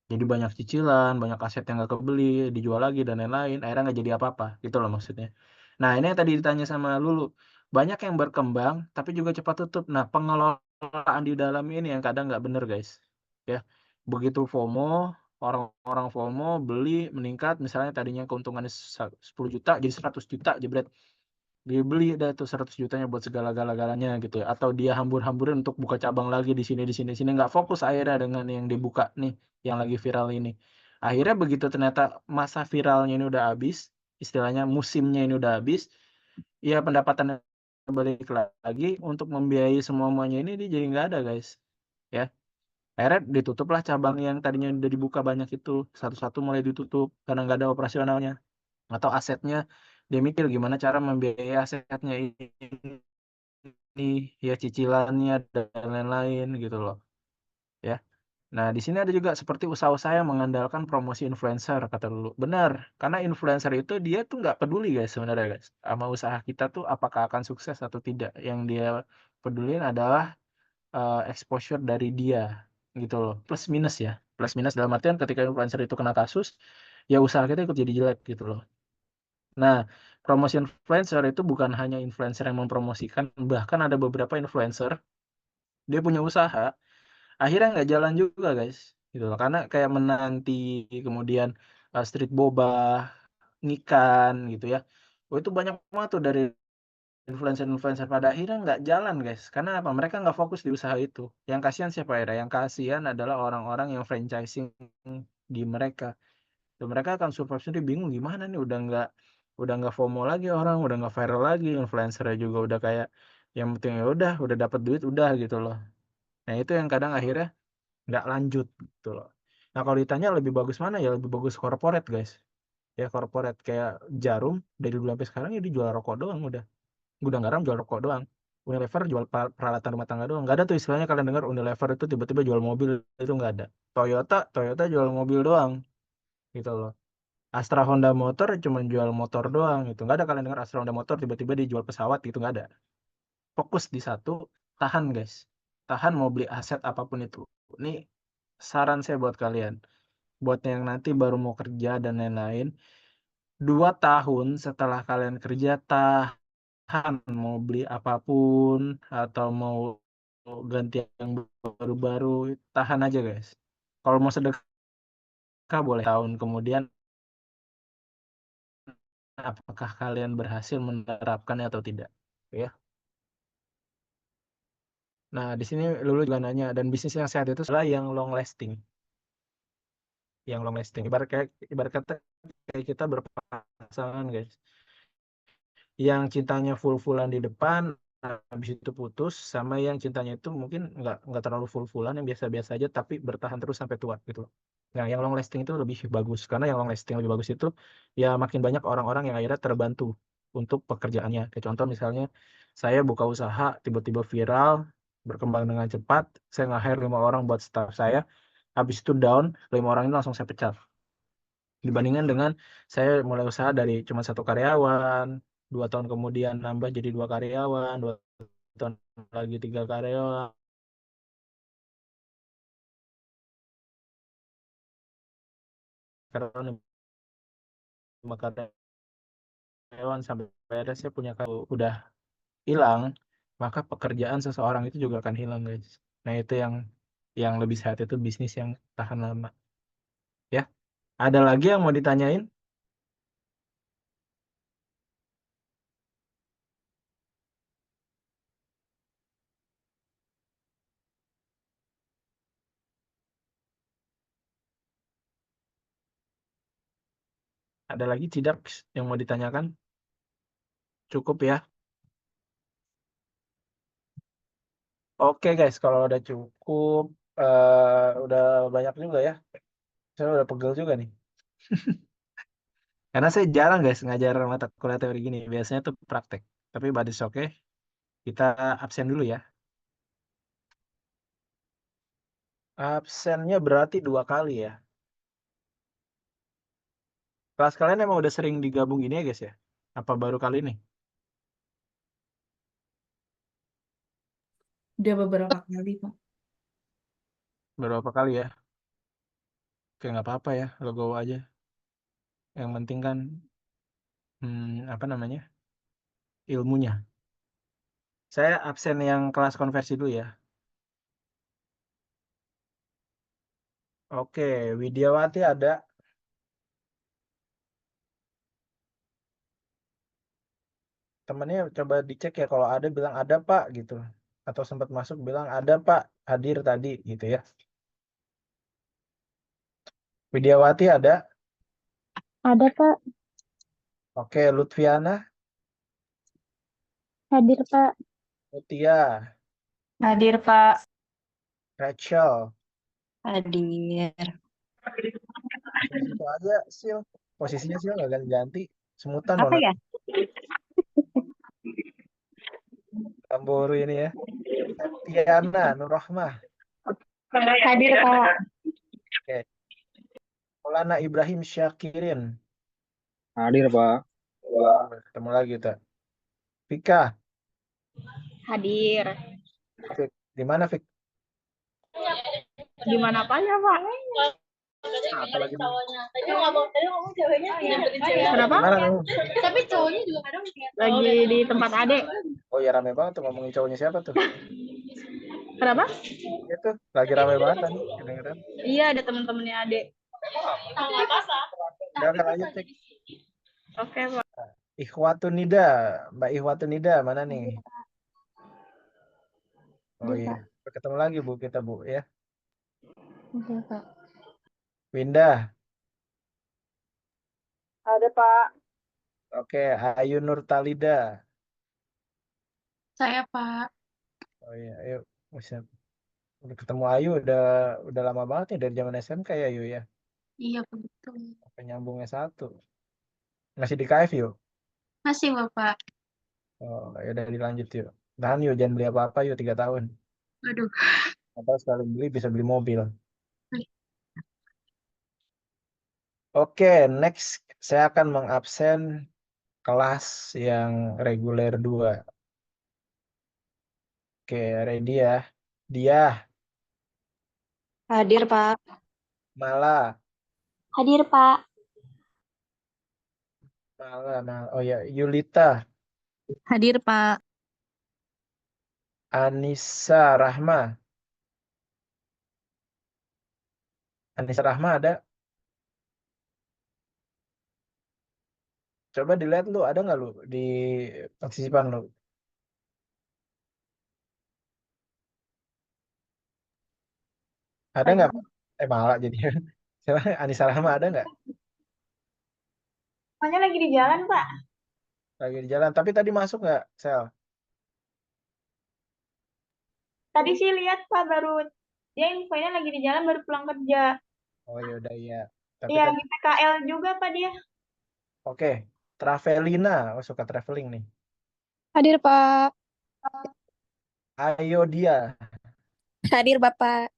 Jadi banyak cicilan, banyak aset yang nggak kebeli, dijual lagi dan lain-lain, akhirnya nggak jadi apa-apa, gitu loh maksudnya. Nah ini yang tadi ditanya sama Lulu, banyak yang berkembang tapi juga cepat tutup. Nah pengelolaan di dalam ini yang kadang nggak bener guys, ya. Begitu FOMO, orang-orang FOMO beli meningkat, misalnya tadinya keuntungannya 10 juta jadi 100 juta jebret. Dia beli dah tuh 100 jutanya buat segala-galanya gitu ya. Atau dia hambur-hamburin untuk buka cabang lagi di sini, di sini, sini. Nggak fokus akhirnya dengan yang dibuka nih, yang lagi viral ini. Akhirnya begitu ternyata masa viralnya ini udah habis, istilahnya musimnya ini udah habis, ya pendapatannya balik lagi untuk membiayai semuanya ini dia jadi nggak ada guys. Ya, akhirnya ditutuplah cabang yang tadinya udah dibuka banyak itu, satu-satu mulai ditutup karena nggak ada operasionalnya atau asetnya, dia mikir gimana cara membiayai asetnya ini, ya cicilannya dan lain-lain gitu loh ya. Nah di sini ada juga seperti usaha-usaha yang mengandalkan promosi influencer kata dulu, benar, karena influencer itu dia tuh nggak peduli guys sebenarnya guys sama usaha kita tuh apakah akan sukses atau tidak. Yang dia pedulin adalah exposure dari dia gitu loh, plus minus ya, plus minus dalam artian ketika influencer itu kena kasus ya usaha kita ikut jadi jelek gitu loh. Nah, promosi influencer itu bukan hanya influencer yang mempromosikan, bahkan ada beberapa influencer dia punya usaha, akhirnya nggak jalan juga guys, gitu loh. Karena kayak menanti, kemudian street boba, ngikan gitu ya. Oh, itu banyak banget tuh dari influencer-influencer pada akhirnya nggak jalan guys. Karena apa? Mereka nggak fokus di usaha itu. Yang kasihan siapa ya? Yang kasihan adalah orang-orang yang franchising di mereka. Dan mereka akan survive sendiri bingung gimana nih udah nggak FOMO lagi orang, udah nggak viral lagi, influencernya juga udah kayak yang penting ya udah dapat duit udah gitu loh. Nah itu yang kadang akhirnya nggak lanjut gitu loh. Nah kalau ditanya lebih bagus mana ya, lebih bagus corporate guys. Ya corporate kayak Jarum dari dulu sampai sekarang ya dijual rokok doang udah. Gudang Garam jual rokok doang. Unilever jual peralatan rumah tangga doang. Nggak ada tuh istilahnya kalian dengar Unilever itu tiba-tiba jual mobil, itu nggak ada. Toyota jual mobil doang gitu loh. Astra Honda Motor cuma jual motor doang gitu. Nggak ada kalian dengar Astra Honda Motor tiba-tiba dijual pesawat gitu, nggak ada. Fokus di satu, tahan guys. Tahan mau beli aset apapun itu. Ini saran saya buat kalian. Buat yang nanti baru mau kerja dan lain-lain. 2 tahun setelah kalian kerja, tahan mau beli apapun atau mau ganti yang baru-baru, tahan aja guys. Kalau mau sedekah boleh tahun kemudian apakah kalian berhasil menerapkannya atau tidak ya. Nah di sini Lulu juga nanya, dan bisnis yang sehat itu adalah yang long lasting. yang long lasting. Ibarat kata kayak kita berpasangan, guys. Yang cintanya full-fullan di depan, habis itu putus, sama yang cintanya itu mungkin nggak terlalu full-fullan, yang biasa-biasa aja, tapi bertahan terus sampai tua gitu loh. Nah, yang long lasting itu lebih bagus, karena yang long lasting lebih bagus itu ya makin banyak orang-orang yang akhirnya terbantu untuk pekerjaannya. Kayak contoh misalnya, saya buka usaha, tiba-tiba viral, berkembang dengan cepat, saya nge-hire 5 orang buat staff saya, habis itu down, 5 orang ini langsung saya pecat. Dibandingkan dengan saya mulai usaha dari cuma 1 karyawan, 2 tahun kemudian nambah jadi 2 karyawan, 2 tahun lagi 3 karyawan, karyawan 5 karyawan sampai akhirnya saya punya udah hilang, maka pekerjaan seseorang itu juga akan hilang, guys. Nah, itu yang lebih sehat itu bisnis yang tahan lama. Ya, ada lagi yang mau ditanyain? Ada lagi tidak yang mau ditanyakan? Cukup ya. Oke guys, kalau udah cukup, udah banyak juga ya. Saya udah pegel juga nih. Karena saya jarang guys ngajar mata kuliah teori gini. Biasanya tuh praktek. Tapi but it's okay. Kita absen dulu ya. Absennya berarti 2 kali ya. Kelas kalian emang udah sering digabung gini ya guys ya? Apa baru kali ini? Udah beberapa kali, Pak. Berapa kali ya? Oke, nggak apa-apa ya. Logo aja. Yang penting kan, apa namanya? Ilmunya. Saya absen yang kelas konversi dulu ya. Oke, Widiawati ada. Temennya coba dicek ya, kalau ada bilang ada Pak gitu, atau sempat masuk bilang ada Pak, hadir tadi gitu ya. Widiawati ada. Ada, Pak. Oke, Lutfiana, Hadir, Pak. Mutia, Hadir, Pak. Rachel. Hadir. Itu aja Sil, posisinya Sil nggak ganti-ganti, semutan Apa loh ya? Tamburu ini ya. Tiana Nurrahmah. Hadir, Pak. Oke, Maulana Ibrahim Syakirin. Hadir, Pak. Ketemu lagi tak. Vika. Hadir. Fik. Di mana Fik? Di mana apanya, Pak? Apa lagi? Tadi ngomong ceweknya Kenapa? Di mana kamu? tapi cowoknya juga kadang Lagi di tempat adek. Oh ya, rame banget tuh ngomongin cowoknya siapa tuh? Kenapa? Itu lagi rame banget tadi kedengeran. Iya, ada teman-temannya adek. Jangan lanjut Fik. Oke, Pak. Ikhwatun Nida, Mbak Ikhwatun Nida mana nih? Oh iya, ketemu lagi Bu kita Bu ya. Oke, Pak. Winda, Ada, Pak. oke, Ayu Nur Talida. saya Pak. Oh iya, ayo, bisa udah ketemu Ayu udah lama banget nih dari zaman SMK ya Ayu ya. Iya betul. Sampai nyambung S1. Masih di KF yuk. Masih Bapak. Oh, ya udah dilanjut yuk. Tahan yuk, jangan beli apa-apa yuk 3 tahun. Aduh. Atau sekali beli bisa beli mobil. Oke, next saya akan mengabsen kelas yang reguler 2. Oke, ready ya. Dia, Hadir, Pak. Mala, Hadir, Pak. Oh ya, Yulita, Hadir, Pak. Anissa Rahma. Anissa Rahma ada? Coba dilihat lu, ada nggak lu di partisipan lu? Ada nggak? Malah jadi Siapa? Anissa Rahma ada nggak? Pokoknya lagi di jalan, Pak. Lagi di jalan. Tapi tadi masuk nggak, Sel? Tadi sih lihat, Pak, baru dia infonya lagi di jalan baru pulang kerja. Oh ya udah iya. Tapi Iya, tadi di PKL juga, Pak, dia. oke. Travelina, oh suka traveling nih. Hadir, Pak. Ayo dia, Hadir, Bapak.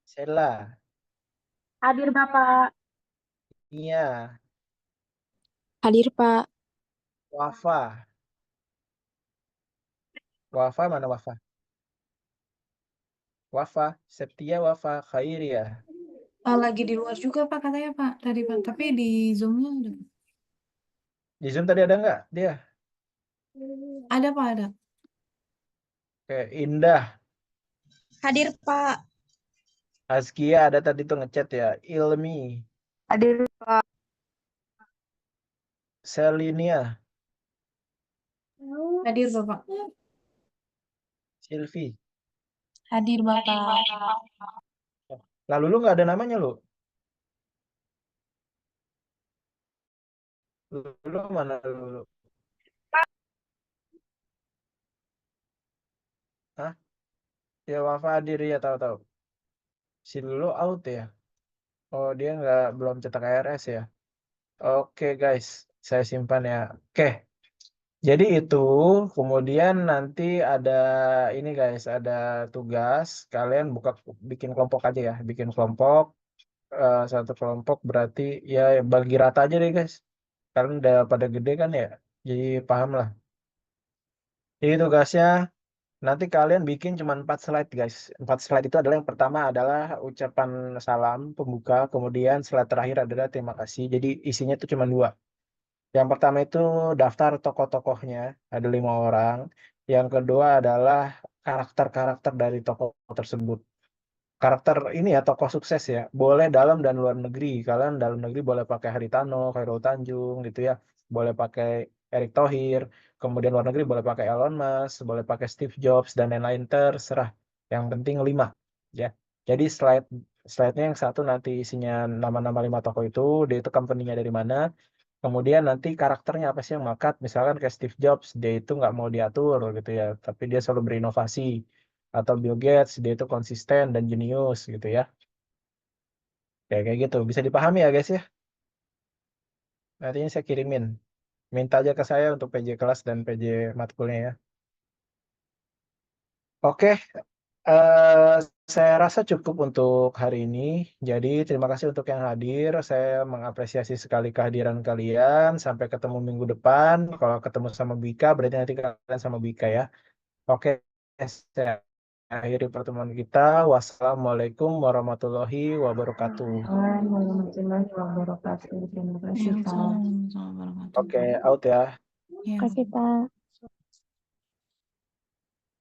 Sela, Hadir, Bapak. Nia, Hadir, Pak. Wafa. Wafa mana Wafa? Wafa, Septia Wafa, Khairia. Lagi di luar juga Pak katanya Pak tadi Pak. Tapi di Zoom-nya ada. Di Zoom tadi ada nggak dia? Ada Pak, ada. Oke, Indah, Hadir, Pak. Azkia ada tadi tuh ngechat ya. Ilmi, Hadir, Pak. Selinia, Hadir Bapak. Silvi. Hadir, Bapak. Lalu lu nggak ada namanya lu? Lu mana lu? Hah? Ya Wafa hadir ya tahu-tahu. Si Lulu out ya. Oh dia nggak belum cetak ARS ya. Oke guys, saya simpan ya. Oke, jadi itu kemudian nanti ada ini guys, ada tugas kalian bikin kelompok aja ya, bikin kelompok satu kelompok berarti ya bagi rata aja deh guys. Kalian udah pada gede kan ya, jadi paham lah. Jadi tugasnya nanti kalian bikin cuma 4 slide guys. 4 slide itu adalah yang pertama adalah ucapan salam pembuka, kemudian slide terakhir adalah terima kasih. Jadi isinya itu cuma 2. Yang pertama itu daftar tokoh-tokohnya, ada 5 orang. Yang kedua adalah karakter-karakter dari tokoh tersebut. Karakter ini ya, tokoh sukses ya. Boleh dalam dan luar negeri. Kalian dalam negeri boleh pakai Haritano, Khairul Tanjung gitu ya. Boleh pakai Erick Thohir. Kemudian luar negeri boleh pakai Elon Musk, boleh pakai Steve Jobs, dan lain-lain terserah. Yang penting 5. Ya. Jadi slide-nya yang satu nanti isinya nama-nama 5 tokoh itu, dia itu company-nya dari mana. Kemudian nanti karakternya apa sih yang makat, misalkan kayak Steve Jobs, dia itu nggak mau diatur gitu ya, tapi dia selalu berinovasi. Atau Bill Gates, dia itu konsisten dan jenius gitu ya. Kayak gitu, bisa dipahami ya guys ya. Nantinya saya kirimin. Minta aja ke saya untuk PJ kelas dan PJ matkulnya ya. Oke, eh, saya rasa cukup untuk hari ini. Jadi terima kasih untuk yang hadir. Saya mengapresiasi sekali kehadiran kalian. Sampai ketemu minggu depan. Kalau ketemu sama Bika, berarti nanti kalian sama Bika ya. Oke, saya akhiri pertemuan kita. Wassalamualaikum warahmatullahi wabarakatuh. Warahmatullahi wabarakatuh. Terima kasih Pak. Oke, out ya. Ya. Kasih, Pak.